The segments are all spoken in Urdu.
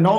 9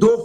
2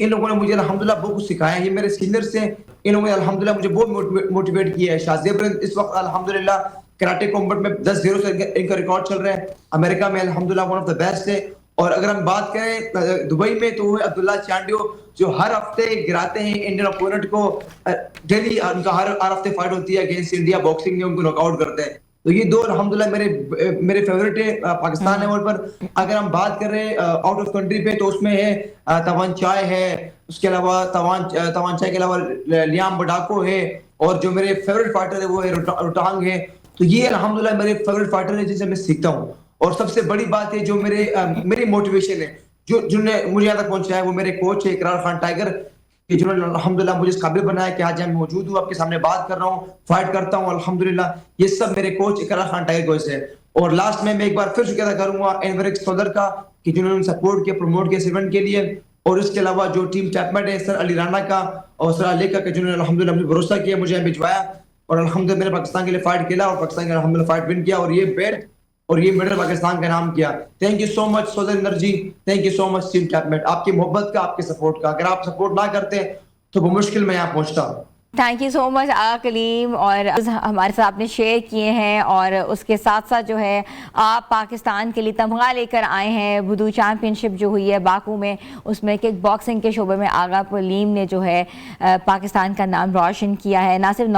ان لوگوں نے مجھے الحمدللہ بہت کچھ سکھایا ہے. یہ میرے سینئرس ہیں, ان لوگوں نے الحمدللہ مجھے بہت موٹیویٹ کیا ہے. شاہ زیب اس وقت الحمدللہ کراٹے کمبٹ میں 10-0 سے ان کا ریکارڈ چل رہا ہے. امریکہ میں الحمدللہ ون آف دا بیسٹ ہے. اور اگر ہم بات کریں دبئی میں تو وہ عبداللہ چانڈیو جو ہر ہفتے گراتے ہیں انڈین اپوننٹ کو. ڈیلی ان کا ہر ہفتے فائٹ ہوتی ہے اگینسٹ انڈیا باکسنگ میں, ان کو ناک آؤٹ کرتے ہیں. تو یہ دو الحمدللہ میرے فیورٹ ہے پاکستان لیول پر. اگر ہم بات کر رہے ہیں آؤٹ آف کنٹری پہ تو اس میں ہے توان چائے ہے, اس کے علاوہ توان چائے کے علاوہ لیام بڈاکو ہے, اور جو میرے فیورٹ فائٹر ہے وہ ہے روٹانگ ہے. تو یہ الحمدللہ میرے فیورٹ فائٹر ہیں جن سے میں سیکھتا ہوں. اور سب سے بڑی بات ہے جو میری موٹیویشن ہے جن نے مجھے یہاں تک پہنچایا ہے وہ میرے کوچ ہے اقرار خان ٹائیگر, کہ جنہوں نے الحمدللہ مجھے اس قابل بنایا کہ آج میں موجود ہوں, آپ کے سامنے بات کر رہا ہوں, فائٹ کرتا ہوں الحمدللہ. یہ سب میرے کوچ اقرار خان ٹائیگر کو سے. اور لاسٹ میں ایک بار پھر شکریہ ادا کروں گا انوریکس صدر کا کہ جنہوں نے سپورٹ کیا پروموٹ کیا ایونٹ کے لیے. اور اس کے علاوہ جو ٹیم ٹیپمنٹ ہے سر علی رانا کا اور سر علی کا, کہ جنہوں نے الحمدللہ مجھے بھروسہ کیا, مجھے بھجوایا اور الحمدللہ میں نے پاکستان کے لیے فائٹ کھیلا اور پاکستان کے الحمدللہ فائٹ ون کیا اور یہ بیلٹ اور یہ میڈل پاکستان کا نام کیا. تھینک یو سو مچ سودر جی, thank you so much team ٹیپمنٹ, آپ کی محبت کا, آپ کے سپورٹ کا. اگر آپ سپورٹ نہ کرتے تو بمشکل میں یہاں پہنچتا. تھینک یو سو مچ آغا کلیم, اور ہمارے ساتھ آپ نے شیئر کیے ہیں, اور اس کے ساتھ ساتھ جو ہے آپ پاکستان کے لیے تمغہ لے کر آئے ہیں. بدو چیمپئن شپ جو ہوئی ہے باکو میں, اس میں کک باکسنگ کے شعبے میں آغا کلیم نے جو ہے پاکستان کا نام روشن کیا ہے. نہ صرف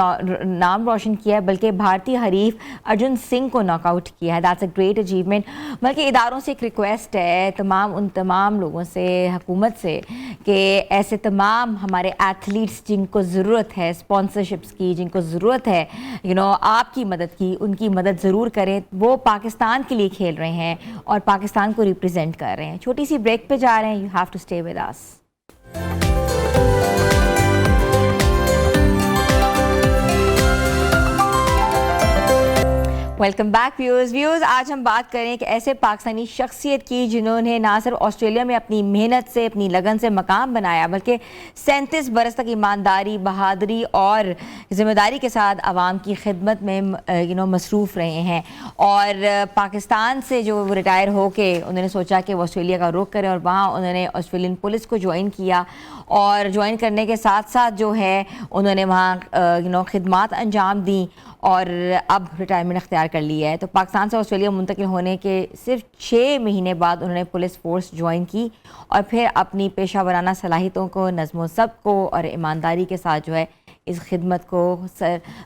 نام روشن کیا ہے بلکہ بھارتی حریف ارجن سنگھ کو ناک آؤٹ کیا ہے. That's a great achievement. بلکہ اداروں سے ایک ریکویسٹ ہے ان تمام لوگوں سے, حکومت سے, کہ ایسے تمام ہمارے ایتھلیٹس جن کو ضرورت ہے اسپانسرشپس کی, جن کو ضرورت ہے آپ کی مدد کی, ان کی مدد ضرور کریں. وہ پاکستان کے لیے کھیل رہے ہیں اور پاکستان کو ریپرزینٹ کر رہے ہیں. چھوٹی سی بریک پہ جا رہے ہیں. You have to stay with us. Welcome back viewers. آج ہم بات کریں کہ ایسے پاکستانی شخصیت کی جنہوں نے نہ صرف آسٹریلیا میں اپنی محنت سے, اپنی لگن سے مقام بنایا, بلکہ 37 برس تک ایمانداری, بہادری اور ذمہ داری کے ساتھ عوام کی خدمت میں مصروف رہے ہیں. اور پاکستان سے جو وہ ریٹائر ہو کے انہوں نے سوچا کہ وہ آسٹریلیا کا رخ کریں, اور وہاں انہوں نے آسٹریلین پولیس کو جوائن کیا, اور جوائن کرنے کے ساتھ ساتھ جو ہے انہوں نے وہاں خدمات انجام دیں, اور اب ریٹائرمنٹ اختیار کر لی ہے. تو پاکستان سے آسٹریلیا منتقل ہونے کے صرف 6 مہینے بعد انہوں نے پولیس فورس جوائن کی, اور پھر اپنی پیشہ ورانہ صلاحیتوں کو, نظم و ضبط کو اور ایمانداری کے ساتھ جو ہے اس خدمت کو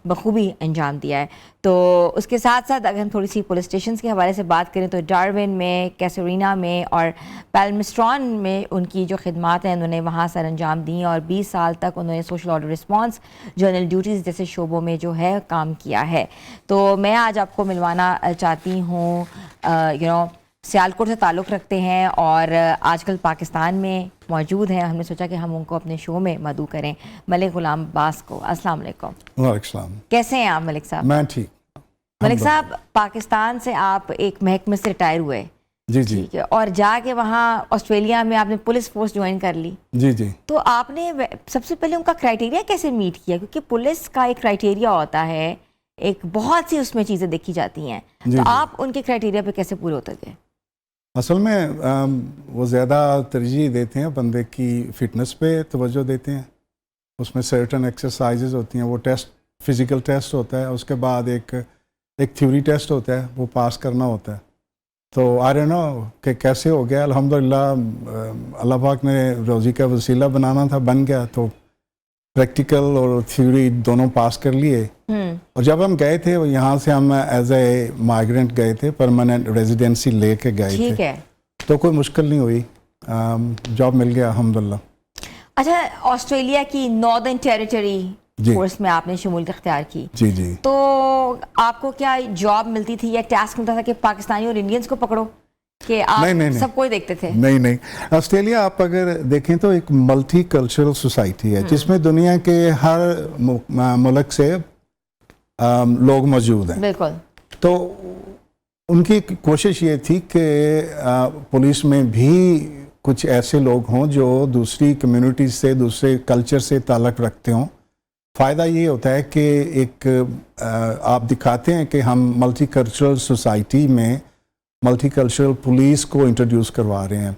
بخوبی انجام دیا ہے. تو اس کے ساتھ ساتھ اگر ہم تھوڑی سی پولیس اسٹیشنز کے حوالے سے بات کریں تو ڈارون میں, کیسرینا میں اور پیلمسٹران میں ان کی جو خدمات ہیں انہوں نے وہاں سر انجام دیں, اور 20 سال تک انہوں نے social order response, general duties جیسے شعبوں میں جو ہے کام کیا ہے. تو میں آج آپ کو ملوانا چاہتی ہوں سیالکوٹ سے تعلق رکھتے ہیں اور آج کل پاکستان میں موجود ہیں. ہم نے سوچا کہ ہم ان کو اپنے شو میں مدعو کریں, ملک غلام عباس کو. السلام علیکم. وعلیکم السلام. کیسے ہیں آپ ملک صاحب؟ میں ٹھیک. ملک صاحب, پاکستان سے آپ ایک محکمے سے ریٹائر ہوئے, جی جی, اور جا کے وہاں آسٹریلیا میں آپ نے پولیس فورس جوائن کر لی. جی جی. تو آپ نے سب سے پہلے ان کا کرائٹیریا کیسے میٹ کیا؟ کیونکہ پولیس کا ایک کرائٹیریا ہوتا ہے, ایک بہت سی اس میں چیزیں دیکھی جاتی ہیں, تو آپ ان کے کرائٹیریا پہ کیسے پورے ہوتے گئے؟ اصل میں وہ زیادہ ترجیح دیتے ہیں بندے کی فٹنس پہ توجہ دیتے ہیں. اس میں سرٹن ایکسرسائزز ہوتی ہیں, وہ ٹیسٹ فزیکل ٹیسٹ ہوتا ہے, اس کے بعد ایک تھیوری ٹیسٹ ہوتا ہے, وہ پاس کرنا ہوتا ہے. تو آ رہے نا کہ کیسے ہو گیا, الحمدللہ اللہ پاک نے روزی کا وسیلہ بنانا تھا, بن گیا. تو پریکٹیکل اور تھیوری دونوں پاس کر لیے. اور جب ہم گئے تھے یہاں سے, ہم ایز اے مائیگرنٹ گئے تھے, پرماننٹ ریزیڈنسی لے کے گئے تھے, تو کوئی مشکل نہیں ہوئی, جاب مل گیا الحمدللہ. اچھا, آسٹریلیا کی ناردرن ٹیریٹری فورس میں آپ نے شمولیت اختیار کی. جی جی. تو آپ کو کیا جاب ملتی تھی یا ٹاسک ملتا تھا کہ پاکستانی اور انڈینز کو پکڑو, کہ آپ سب کوئی دیکھتے تھے؟ نہیں. آسٹریلیا آپ اگر دیکھیں تو ایک ملٹی کلچرل سوسائٹی ہے, جس میں دنیا کے ہر ملک سے لوگ موجود ہیں. بالکل. تو ان کی کوشش یہ تھی کہ پولیس میں بھی کچھ ایسے لوگ ہوں جو دوسری کمیونٹیز سے, دوسرے کلچر سے تعلق رکھتے ہوں. فائدہ یہ ہوتا ہے کہ ایک آپ دکھاتے ہیں کہ ہم ملٹی کلچرل سوسائٹی میں ملٹی کلچرل پولیس کو انٹروڈیوس کروا رہے ہیں.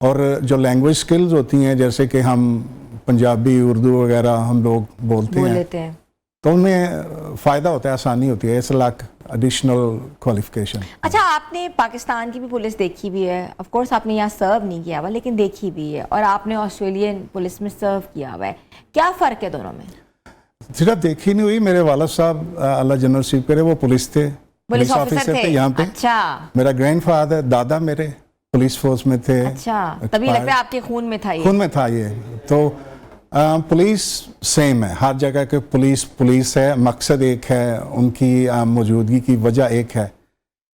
اور جو لینگویج سکلز ہوتی ہیں جیسے کہ ہم پنجابی اردو وغیرہ ہم لوگ بولتے بول ہیں لیتے ہیں. تو ان میں فائدہ ہوتا ہے, آسانی ہوتی ہے. It's like additional qualification. اچھا آپ نے پاکستان کی بھی پولیس دیکھی بھی ہے, آف کورس آپ نے یہاں سرو نہیں کیا ہوا لیکن دیکھی بھی ہے, اور آپ نے آسٹریلین پولیس میں سرو کیا ہوا ہے, کیا فرق ہے دونوں میں؟ صرف دیکھی نہیں ہوئی. میرے والد صاحب اللہ جنرل نصیب کرے وہ پولیس تھے, پولیس آفیسر تھے یہاں پہ. اچھا میرا گرینڈ فادر دادا میرے پولیس فورس میں تھے. اچھا تبھی لگتا ہے آپ کے خون میں تھا یہ. خون میں تھا یہ. تو پولیس سیم ہے ہر جگہ کے, پولیس ہے, مقصد ایک ہے, ان کی موجودگی کی وجہ ایک ہے.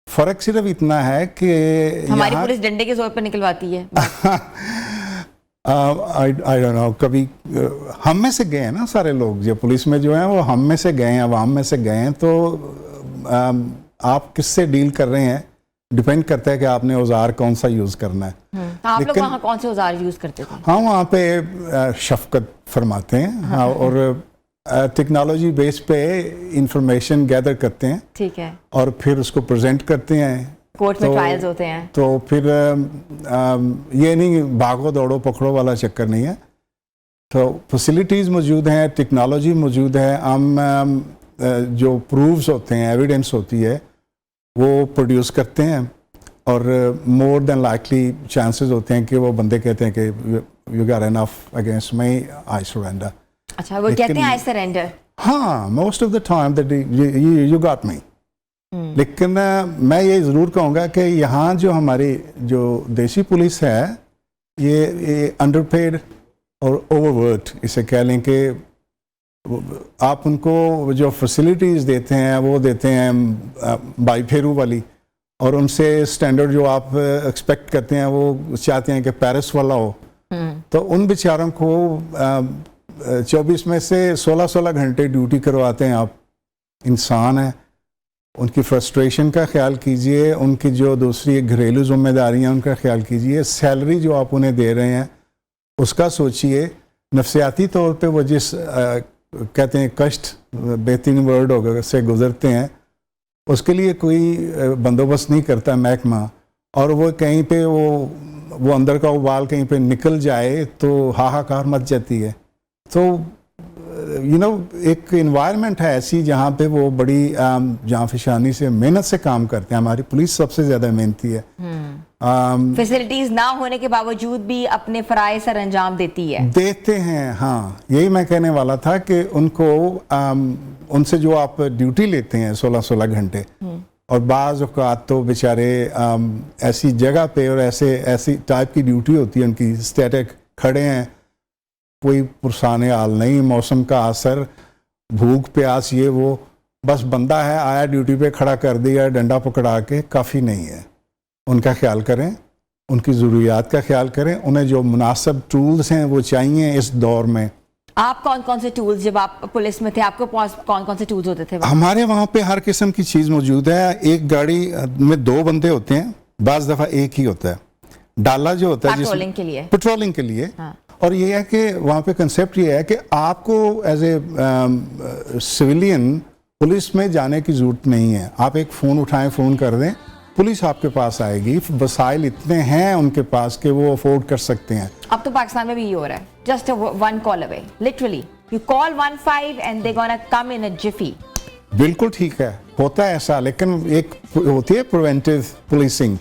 فرق صرف اتنا ہے کہ ہماری پولیس ڈنڈے کے زور پر نکلواتی ہے. I don't know, کبھی ہم میں سے گئے ہیں نا سارے لوگ جو پولیس میں جو ہیں وہ ہم میں سے گئے ہیں, عوام میں سے گئے ہیں. تو آپ کس سے ڈیل کر رہے ہیں ڈیپینڈ کرتا ہے کہ آپ نے اوزار کون سا یوز کرنا ہے. آپ لوگ وہاں کون سے اوزار یوز کرتے تھے؟ ہاں وہاں پہ شفقت فرماتے ہیں اور ٹیکنالوجی بیس پہ انفارمیشن گیدر کرتے ہیں. ٹھیک ہے. اور پھر اس کو پریزنٹ کرتے ہیں. کورٹ میں ٹرائلز ہوتے ہیں. تو پھر یہ نہیں بھاگو دوڑو پکڑو والا چکر نہیں ہے. تو فیسلٹیز موجود ہیں, ٹیکنالوجی موجود ہے. ہم جو پروفز ہوتے ہیں, ایویڈنس ہوتی ہے وہ پروڈیوس کرتے ہیں, اور مور دین لائکلی چانسز ہوتے ہیں کہ وہ بندے کہتے ہیں کہ you got enough against me, I surrender. اچھا وہ کہتے ہیں آئی سرینڈر. ہاں most of the time that you got me. لیکن میں یہ ضرور کہوں گا کہ یہاں جو ہماری جو دیسی پولیس ہے یہ انڈر پیڈ اور اوور ورکڈ اسے کہہ لیں کہ آپ ان کو جو فیسلٹیز دیتے ہیں وہ دیتے ہیں بائی پھیرو والی, اور ان سے اسٹینڈرڈ جو آپ ایکسپیکٹ کرتے ہیں وہ چاہتے ہیں کہ پیرس والا ہو. تو ان بیچاروں کو 24 میں سے 16 گھنٹے ڈیوٹی کرواتے ہیں آپ. انسان ہیں, ان کی فرسٹریشن کا خیال کیجئے, ان کی جو دوسری گھریلو ذمہ داریاں ان کا خیال کیجئے, سیلری جو آپ انہیں دے رہے ہیں اس کا سوچئے. نفسیاتی طور پہ وہ جس کہتے ہیں کشٹ, بہترین ورڈ ہوگا, سے گزرتے ہیں, اس کے لیے کوئی بندوبست نہیں کرتا محکمہ. اور وہ کہیں پہ وہ اندر کا ابال کہیں پہ نکل جائے تو ہاہاکار مچ جاتی ہے. تو ایک انوائرمنٹ ہے ایسی جہاں پہ وہ بڑی جہاں فشانی سے محنت سے کام کرتے ہیں. ہماری پولیس سب سے زیادہ محنتی ہے. فیسلٹیز نہ ہونے کے باوجود بھی اپنے فرائض سر انجام دیتے ہیں. ہاں یہی میں کہنے والا تھا کہ ان کو ان سے جو آپ ڈیوٹی لیتے ہیں 16 گھنٹے, اور بعض اوقات تو بیچارے ایسی جگہ پہ اور ایسی ٹائپ کی ڈیوٹی ہوتی ہے ان کی, اسٹیٹک کھڑے ہیں, کوئی پرسان حال نہیں, موسم کا اثر, بھوک پیاس, یہ وہ, بس بندہ ہے آیا ڈیوٹی پہ کھڑا کر دیا ڈنڈا پکڑا کے, کافی نہیں ہے. ان کا خیال کریں, ان کی ضروریات کا خیال کریں, انہیں جو مناسب ٹولز ہیں وہ چاہیے اس دور میں. آپ کون سے ٹولز, جب آپ پولیس میں تھے آپ کو پاس کون سے ٹولز ہوتے تھے؟ ہمارے وہاں پہ ہر قسم کی چیز موجود ہے. ایک گاڑی میں 2 بندے ہوتے ہیں, بعض دفعہ ایک ہی ہوتا ہے. ڈالا جو ہوتا ہے پیٹرولنگ کے لیے. اور یہ ہے کہ وہاں پہ کنسیپٹ یہ ہے کہ آپ کو ایز اے سویلین پولیس میں جانے کی ضرورت نہیں ہے. آپ ایک فون اٹھائیں, فون کر دیں, پولیس آپ کے پاس آئے گی. وسائل اتنے ہیں ان کے پاس کہ وہ افورڈ کر سکتے ہیں. اب تو پاکستان میں بھی یہ ہو رہا ہے, just 1 call away, literally you call 15 and they're gonna come in a jiffy. بالکل ٹھیک ہے, ہوتا ہے ایسا, لیکن ایک ہوتی ہے پریونٹیو پولیسنگ.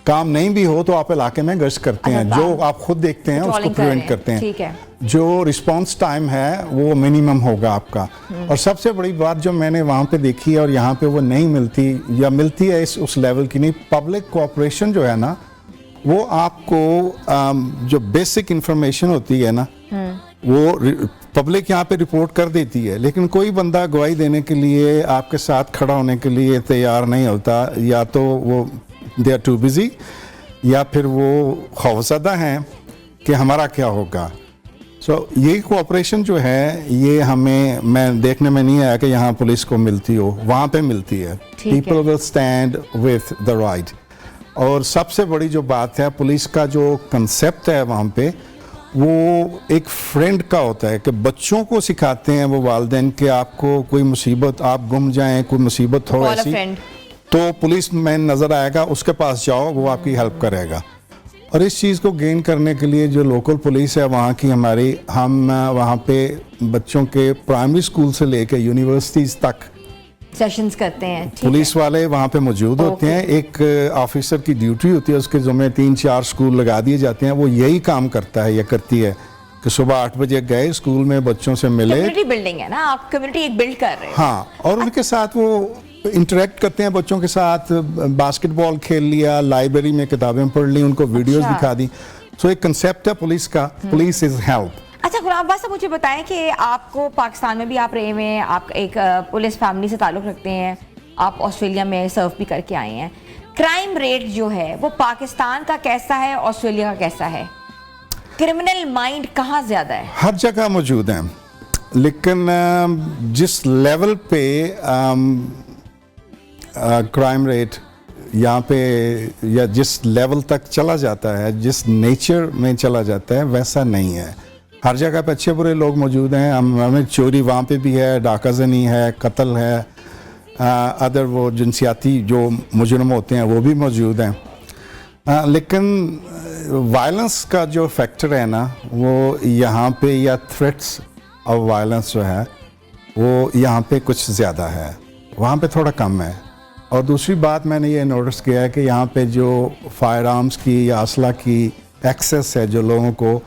کام نہیں بھی ہو تو آپ علاقے میں گشت کرتے ہیں, جو آپ خود دیکھتے ہیں اس کو پریونٹ کرتے ہیں. جو رسپانس ٹائم ہے وہ منیمم ہوگا آپ کا. اور سب سے بڑی بات جو میں نے وہاں پہ دیکھی ہے اور یہاں پہ وہ نہیں ملتی, یا ملتی ہے اس لیول کی نہیں, پبلک کوآپریشن جو ہے نا, وہ آپ کو جو بیسک انفارمیشن ہوتی ہے نا وہ پبلک یہاں پہ رپورٹ کر دیتی ہے, لیکن کوئی بندہ گواہی دینے کے لیے آپ کے ساتھ کھڑا ہونے کے لیے تیار نہیں ہوتا. یا تو وہ they are too busy, یا پھر وہ خوفزدہ ہیں کہ ہمارا کیا ہوگا. یہ کوآپریشن جو ہے یہ میں دیکھنے میں نہیں آیا کہ یہاں پولیس کو ملتی ہو, وہاں پہ ملتی ہے. People will stand with the right. اور سب سے بڑی جو بات ہے پولیس کا جو کنسیپٹ ہے وہاں پہ, وہ ایک فرینڈ کا ہوتا ہے کہ بچوں کو سکھاتے ہیں وہ والدین کہ آپ کو کوئی مصیبت, آپ گم جائیں, کوئی مصیبت ہو ایسی, تو پولیس مین نظر آئے گا, اس کے پاس جاؤ, وہ آپ کی ہیلپ کرے گا. اور اس چیز کو گین کرنے کے لیے جو لوکل پولیس ہے وہاں کی ہماری، ہم وہاں پہ بچوں کے پرائمری اسکول سے لے کے یونیورسٹیز تک سیشنز کرتے ہیں. پولیس والے وہاں پہ موجود ہوتے ہیں. ایک آفیسر کی ڈیوٹی ہوتی ہے، اس کے ذمہ 3-4 اسکول لگا دیے جاتے ہیں. وہ یہی کام کرتا ہے یا کرتی ہے کہ صبح 8 بجے گئے اسکول میں بچوں سے ملے. کمیونٹی بلڈنگ ہے نا، آپ کمیونٹی ایک بلڈ کر رہے ہیں. ہاں، اور ان کے ساتھ وہ انٹریکٹ کرتے ہیں بچوں کے ساتھ. باسکٹ بال کھیل لیا، لائبریری میں کتابیں پڑھ لی، ان کو ویڈیوز دکھا دی. سو ایک کنسیپٹ ہے پولیس کا، پولیس از ہیلپ. اچھا غلام عباس صاحب، مجھے بتائیں کہ آپ کو پاکستان میں بھی آپ رہے ہوئے ہیں، آپ ایک پولیس فیملی سے تعلق رکھتے ہیں، آپ آسٹریلیا میں سرو بھی کر کے آئے ہیں. کرائم ریٹ جو ہے وہ پاکستان کا کیسا ہے، آسٹریلیا کا کیسا ہے؟ کرمنل مائنڈ کہاں زیادہ ہے؟ ہر جگہ موجود ہیں، لیکن جس لیول پہ کرائم ریٹ یہاں پہ یا جس لیول تک چلا جاتا ہے، جس نیچر میں چلا جاتا ہے، ویسا نہیں ہے. ہر جگہ پہ اچھے برے لوگ موجود ہیں. ہمیں چوری وہاں پہ بھی ہے، ڈاکہ زنی ہے، قتل ہے، ادر وہ جنسیاتی جو مجرم ہوتے ہیں وہ بھی موجود ہیں. لیکن وائلنس کا جو فیکٹر ہے نا، وہ یہاں پہ یا تھریٹس آف وائلنس جو ہے وہ یہاں پہ کچھ زیادہ ہے، وہاں پہ تھوڑا کم ہے. اور دوسری بات میں نے یہ نوٹس کیا ہے کہ یہاں پہ جو فائر آرمز کی یا اسلحہ کی ایکسیس ہے، جو لوگوں کو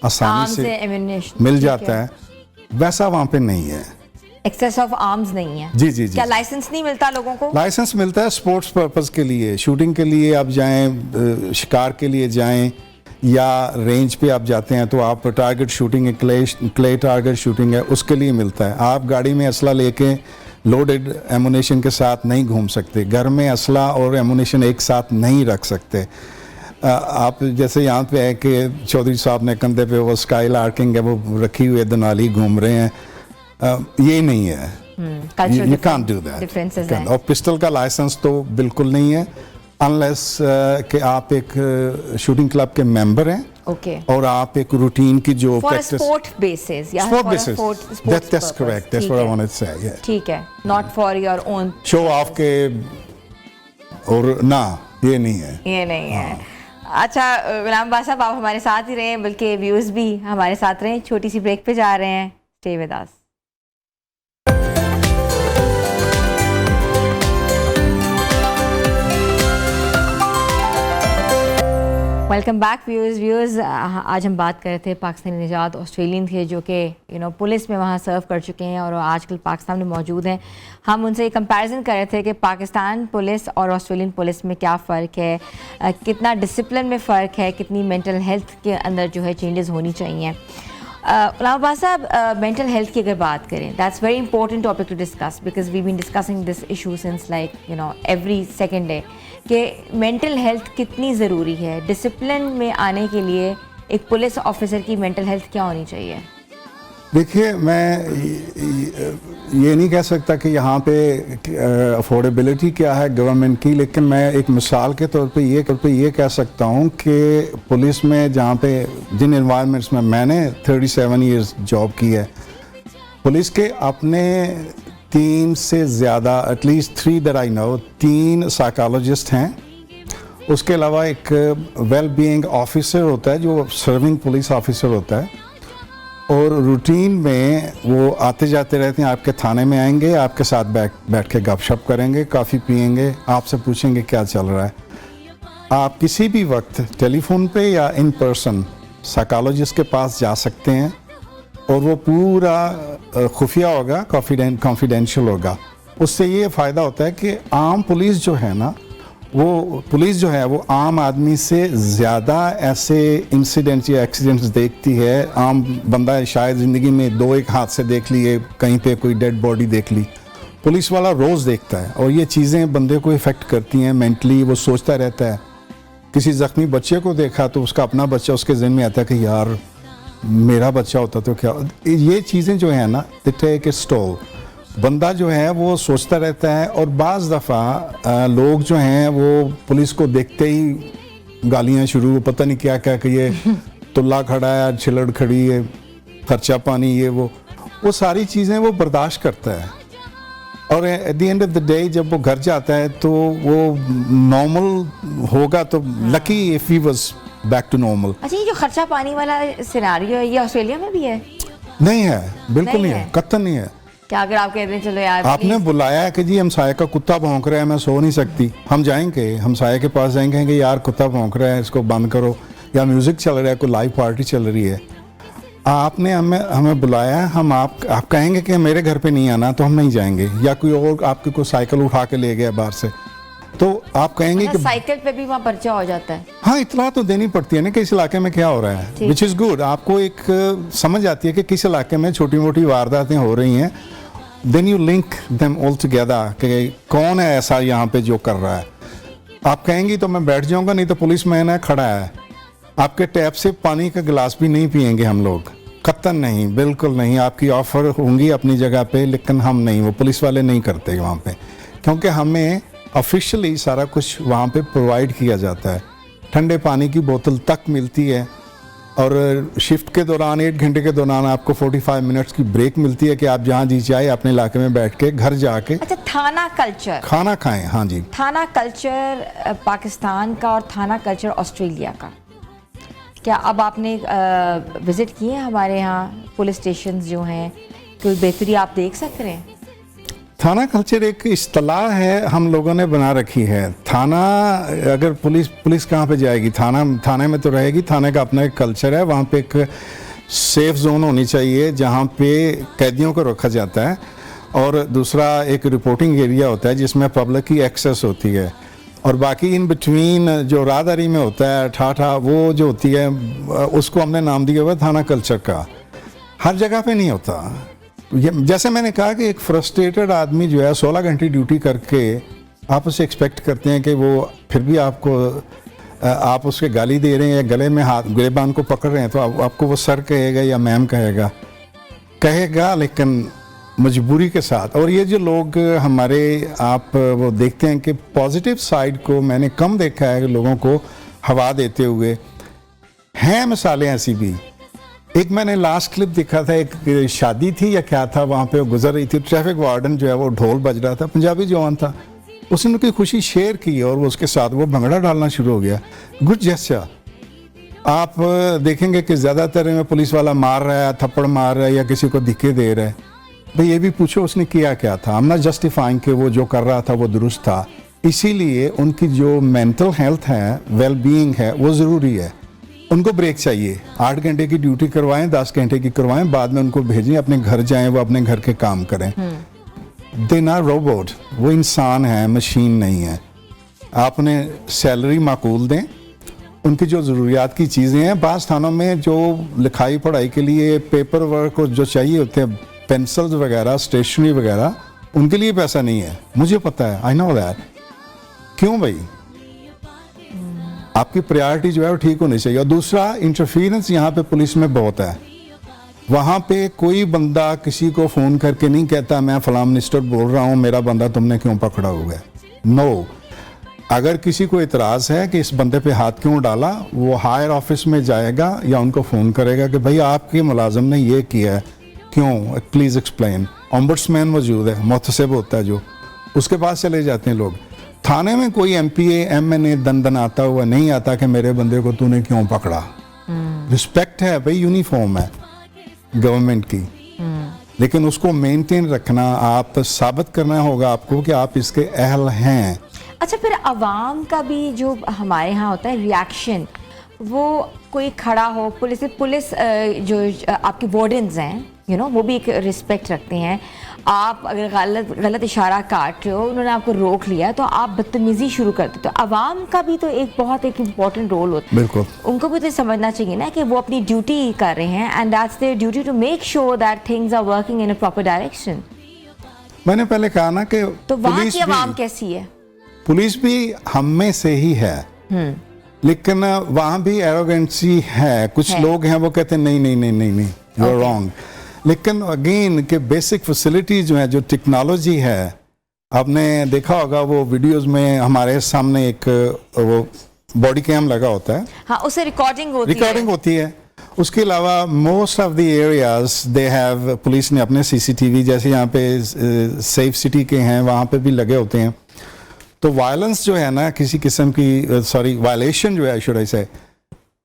آسانی سے مل جاتا ہے، ویسا وہاں پہ نہیں ہے. ایکسیس آف آرمز نہیں ہے؟ جی جی جی. کیا لائسنس نہیں ملتا لوگوں کو؟ لائسنس ملتا ہے سپورٹس پرپز کے لیے، شوٹنگ کے لیے آپ جائیں، شکار کے لیے جائیں، یا رینج پہ آپ جاتے ہیں تو آپ target shooting, clay target shooting ہے، اس کے لیے ملتا ہے. آپ گاڑی میں اسلحہ لے کے لوڈڈ ایمونیشن کے ساتھ نہیں گھوم سکتے. گھر میں اسلحہ اور ایمونیشن ایک ساتھ نہیں رکھ سکتے. آپ جیسے یہاں پہ ہے کہ چودھری صاحب نے کندھے پہ وہ اسکائی لارکنگ ہے وہ رکھی ہوئی ہے، دنالی گھوم رہے ہیں، یہ نہیں ہے. You can't do that. اور پسٹل کا لائسنس تو بالکل نہیں ہے انلیس کہ آپ ایک شوٹنگ کلب کے ممبر ہیں اور آپ ایک روٹین کی جو اسپورٹ بیسز یا that's correct, that's what I wanted to say. Yeah. ٹھیک ہے، not for your own show of کے، اور نہ یہ نہیں ہے، یہ نہیں ہے. اچھا غلام عباس صاحب، آپ ہمارے ساتھ ہی رہیں، بلکہ ویوز بھی ہمارے ساتھ رہیں. چھوٹی سی بریک پہ جا رہے ہیں. Stay with us. Welcome back viewers. آج ہم بات کر رہے تھے پاکستانی نژاد آسٹریلین تھے جو کہ پولیس میں وہاں سرو کر چکے ہیں اور آج کل پاکستان میں موجود ہیں. ہم ان سے کمپیریزن کر رہے تھے کہ پاکستان پولیس اور آسٹریلین پولیس میں کیا فرق ہے، کتنا ڈسپلن میں فرق ہے، کتنی مینٹل ہیلتھ کے اندر جو ہے چینجز ہونی چاہیے. غلام عباس صاحب، مینٹل ہیلتھ کی اگر بات کریں، that's very important topic to discuss because we been discussing this issue since like every second day کہ مینٹل ہیلتھ کتنی ضروری ہے. ڈسپلن میں آنے کے لیے ایک پولیس آفیسر کی مینٹل ہیلتھ کیا ہونی چاہیے؟ دیکھیے، میں یہ نہیں کہہ سکتا کہ یہاں پہ افورڈیبلٹی کیا ہے گورنمنٹ کی، لیکن میں ایک مثال کے طور پہ یہ کہہ سکتا ہوں کہ پولیس میں جہاں پہ جن انوائرمنٹس میں نے 37 ایئرز جاب کی ہے، پولیس کے اپنے 3 سے زیادہ at least 3 that I know 3 psychologist ہیں. اس کے علاوہ ایک ویل بینگ آفیسر ہوتا ہے جو سرونگ پولیس آفیسر ہوتا ہے، اور روٹین میں وہ آتے جاتے رہتے ہیں. آپ کے تھانے میں آئیں گے، آپ کے ساتھ بیٹھ کے گپ شپ کریں گے، کافی پئیں گے، آپ سے پوچھیں گے کیا چل رہا ہے. آپ کسی بھی وقت ٹیلی فون پہ یا ان پرسن سائیکالوجسٹ کے پاس جا سکتے ہیں، اور وہ پورا خفیہ ہوگا، کانفیڈینشیل ہوگا. اس سے یہ فائدہ ہوتا ہے کہ عام پولیس جو ہے نا، وہ عام آدمی سے زیادہ ایسے انسیڈنٹس یا ایکسیڈنٹس دیکھتی ہے. عام بندہ شاید زندگی میں 2-1 حادثے دیکھ لیے، کہیں پہ کوئی ڈیڈ باڈی دیکھ لی، پولیس والا روز دیکھتا ہے، اور یہ چیزیں بندے کو افیکٹ کرتی ہیں مینٹلی. وہ سوچتا رہتا ہے. کسی زخمی بچے کو دیکھا تو اس کا اپنا بچہ اس کے ذہن میں آتا ہے کہ یار میرا بچہ ہوتا تو کیا. یہ چیزیں جو ہیں نا، they take a toll. بندہ جو ہے وہ سوچتا رہتا ہے. اور بعض دفعہ لوگ جو ہیں وہ پولیس کو دیکھتے ہی گالیاں شروع، پتہ نہیں کیا کیا کہ یہ تلا کھڑا ہے، چھلڑ کھڑی ہے، خرچہ پانی، یہ وہ ساری چیزیں وہ برداشت کرتا ہے. اور at the end of the day جب وہ گھر جاتا ہے تو وہ نارمل ہوگا تو lucky if he was back to normal. اچھا یہ جو خرچہ پانی والا سیناریو ہے یہ آسٹریلیا میں بھی ہے؟ نہیں ہے, بالکل نہیں ہے, قطعاً نہیں ہے. کیا اگر آپ کہتے ہیں چلو یار آپ نے بلایا ہے کہ جی ہمسائے کا کتا بھونک رہا ہے میں سو نہیں سکتی, ہم جائیں گے ہمسائے کے پاس جائیں گے کہ یار کتا بھونک رہا ہے اس کو بند کرو, یا میوزک چل رہا ہے, کوئی لائیو پارٹی چل رہی ہے, آپ نے ہمیں بلایا ہے, ہم آپ کہیں گے کہ میرے گھر پہ نہیں آنا تو ہم نہیں جائیں گے, یا کوئی اور آپ کی کوئی سائیکل اٹھا کے لے گیا باہر سے تو آپ کہیں گے کہ سائیکل پہ بھی وہاں پرچہ ہو جاتا ہے. ہاں اطلاع تو دینی پڑتی ہے نا کہ اس علاقے میں کیا ہو رہا ہے, وچ از گڈ. آپ کو ایک سمجھ آتی ہے کہ کس علاقے میں چھوٹی موٹی وارداتیں ہو رہی ہیں, then you link them all together کہ کون ہے ایسا یہاں پہ جو کر رہا ہے. آپ کہیں گی تو میں بیٹھ جاؤں گا, نہیں تو پولیس مین ہے کھڑا ہے, آپ کے ٹیپ سے پانی کا گلاس بھی نہیں پئیں گے ہم لوگ, قطعاً نہیں, بالکل نہیں. آپ کی آفر ہوں گی اپنی جگہ پہ لیکن ہم نہیں, وہ پولیس والے نہیں کرتے وہاں پہ, کیونکہ ہمیں آفیشلی سارا کچھ وہاں پہ پرووائڈ کیا جاتا ہے. ٹھنڈے پانی کی بوتل تک ملتی ہے, اور شفٹ کے دوران 8 گھنٹے کے دوران آپ کو 45 منٹس کی بریک ملتی ہے کہ آپ جہاں جی چاہے اپنے علاقے میں بیٹھ کے گھر جا کے اچھا تھانہ کلچر کھانا کھائیں. ہاں جی, تھانہ کلچر پاکستان کا اور تھانہ کلچر آسٹریلیا کا, کیا اب آپ نے وزٹ کیے ہیں ہمارے یہاں پولیس اسٹیشنز جو ہیں, کوئی بہتری آپ دیکھ سک رہے ہیں؟ تھانہ کلچر ایک اصطلاح ہے ہم لوگوں نے بنا رکھی ہے. تھانہ اگر پولیس کہاں پہ جائے گی, تھانے میں تو رہے گی. تھانے کا اپنا ایک کلچر ہے, وہاں پہ ایک سیف زون ہونی چاہیے جہاں پہ قیدیوں کو رکھا جاتا ہے, اور دوسرا ایک رپورٹنگ ایریا ہوتا ہے جس میں پبلک کی ایکسیس ہوتی ہے, اور باقی ان بٹوین جو راہداری میں ہوتا ہے ٹھاٹھا وہ جو ہوتی ہے اس کو ہم نے نام دیا ہوا ہے تھانہ کلچر کا. ہر جگہ پہ نہیں ہوتا. جیسے میں نے کہا کہ ایک فرسٹریٹڈ آدمی جو ہے 16 گھنٹے ڈیوٹی کر کے آپ اسے ایکسپیکٹ کرتے ہیں کہ وہ پھر بھی آپ اس کے گالی دے رہے ہیں یا گلے میں ہاتھ گریبان کو پکڑ رہے ہیں تو آپ کو وہ سر کہے گا یا میم کہے گا لیکن مجبوری کے ساتھ. اور یہ جو لوگ ہمارے آپ وہ دیکھتے ہیں کہ پازیٹیو سائیڈ کو میں نے کم دیکھا ہے لوگوں کو ہوا دیتے ہوئے, ہیں مثالیں ایسی بھی. ایک میں نے لاسٹ کلپ دیکھا تھا, ایک شادی تھی یا کیا تھا, وہاں پہ گزر رہی تھی, ٹریفک وارڈن جو ہے وہ ڈھول بج رہا تھا, پنجابی جوان تھا, اس نے ان کی خوشی شیئر کی اور وہ اس کے ساتھ وہ بھنگڑا ڈالنا شروع ہو گیا. Good gesture. آپ دیکھیں گے کہ زیادہ تر میں پولیس والا مار رہا ہے, تھپڑ مار رہا ہے یا کسی کو دھکے دے رہا ہے. بھئی یہ بھی پوچھو اس نے کیا تھا. ہم نہ جسٹیفائنگ کہ وہ جو کر رہا تھا وہ درست تھا, اسی لیے ان کی جو مینٹل ہیلتھ ہے, ویل بینگ ہے, وہ ضروری ہے. ان کو بریک چاہیے, 8 گھنٹے کی ڈیوٹی کروائیں, 10 گھنٹے کی کروائیں, بعد میں ان کو بھیجیں اپنے گھر جائیں, وہ اپنے گھر کے کام کریں. دے نا روبوٹ, وہ انسان ہے, مشین نہیں ہے. آپ نے سیلری معقول دیں, ان کی جو ضروریات کی چیزیں ہیں. بعض تھانوں میں جو لکھائی پڑھائی کے لیے پیپر ورک جو چاہیے ہوتے ہیں, پینسلز وغیرہ, اسٹیشنری وغیرہ, ان کے لیے پیسہ نہیں ہے. مجھے پتہ ہے, آئی نو دیٹ. کیوں بھائی؟ آپ کی پریارٹی جو ہے وہ ٹھیک ہونی چاہیے. اور دوسرا انٹرفیرنس یہاں پہ پولیس میں بہت ہے. وہاں پہ کوئی بندہ کسی کو فون کر کے نہیں کہتا میں فلاں منسٹر بول رہا ہوں, میرا بندہ تم نے کیوں پکڑا ہوا ہے. نو. اگر کسی کو اعتراض ہے کہ اس بندے پہ ہاتھ کیوں ڈالا, وہ ہائر آفس میں جائے گا یا ان کو فون کرے گا کہ بھائی آپ کے ملازم نے یہ کیا ہے, کیوں, پلیز ایکسپلین. ombudsman مین موجود ہے, محتسب ہوتا ہے جو, اس کے پاس چلے جاتے ہیں لوگ. تھانے میں کوئی M P A M N A دن آتا ہوا نہیں آتا کہ میرے بندے کو تو نے کیوں پکڑا. رسپیکٹ ہے بھائی, یونیفارم ہے گورنمنٹ کی, لیکن اس کو مینٹین رکھنا, آپ ثابت کرنا ہوگا آپ کو کہ آپ اس کے اہل ہیں. اچھا پھر عوام کا بھی جو ہمارے ہاں ہوتا ہے ریاکشن, وہ کوئی کھڑا ہو, پولیس جو آپ کی وارڈنز ہیں وہ بھی ایک رسپیکٹ رکھتے ہیں. آپ اگر غلط اشارہ کاٹ رہے ہو, انہوں نے آپ کو روک لیا تو آپ بدتمیزی شروع کرتے, تو عوام کا بھی تو ایک بہت ایک امپورٹنٹ رول ہوتا ہے. بالکل, ان کو بھی تو سمجھنا چاہیے نا کہ وہ اپنی ڈیوٹی کر رہے ہیں, and that's their duty to make sure that things are working in a proper direction. میں نے پہلے کہا نا کہ تو وہاں کی عوام کیسی ہے؟ پولیس بھی ہم میں سے ہی ہے, لیکن وہاں بھی ایروگنسی ہے. کچھ لوگ ہیں وہ کہتے ہیں نہیں یو آر رانگ. لیکن اگین کہ بیسک فیسلٹی جو ہے, جو ٹیکنالوجی ہے, آپ نے دیکھا ہوگا وہ ویڈیوز میں ہمارے سامنے ایک وہ باڈی کیم لگا ہوتا ہے, ہاں اس سے ریکارڈنگ ہوتی ہے. اس کے علاوہ most of the areas they have, police نے اپنے سی سی ٹی وی, جیسے یہاں پہ سیف سٹی کے ہیں وہاں پہ بھی لگے ہوتے ہیں. تو وائلنس جو ہے نا, کسی قسم کی وائلیشن جو ہے شوڈ آئی سے,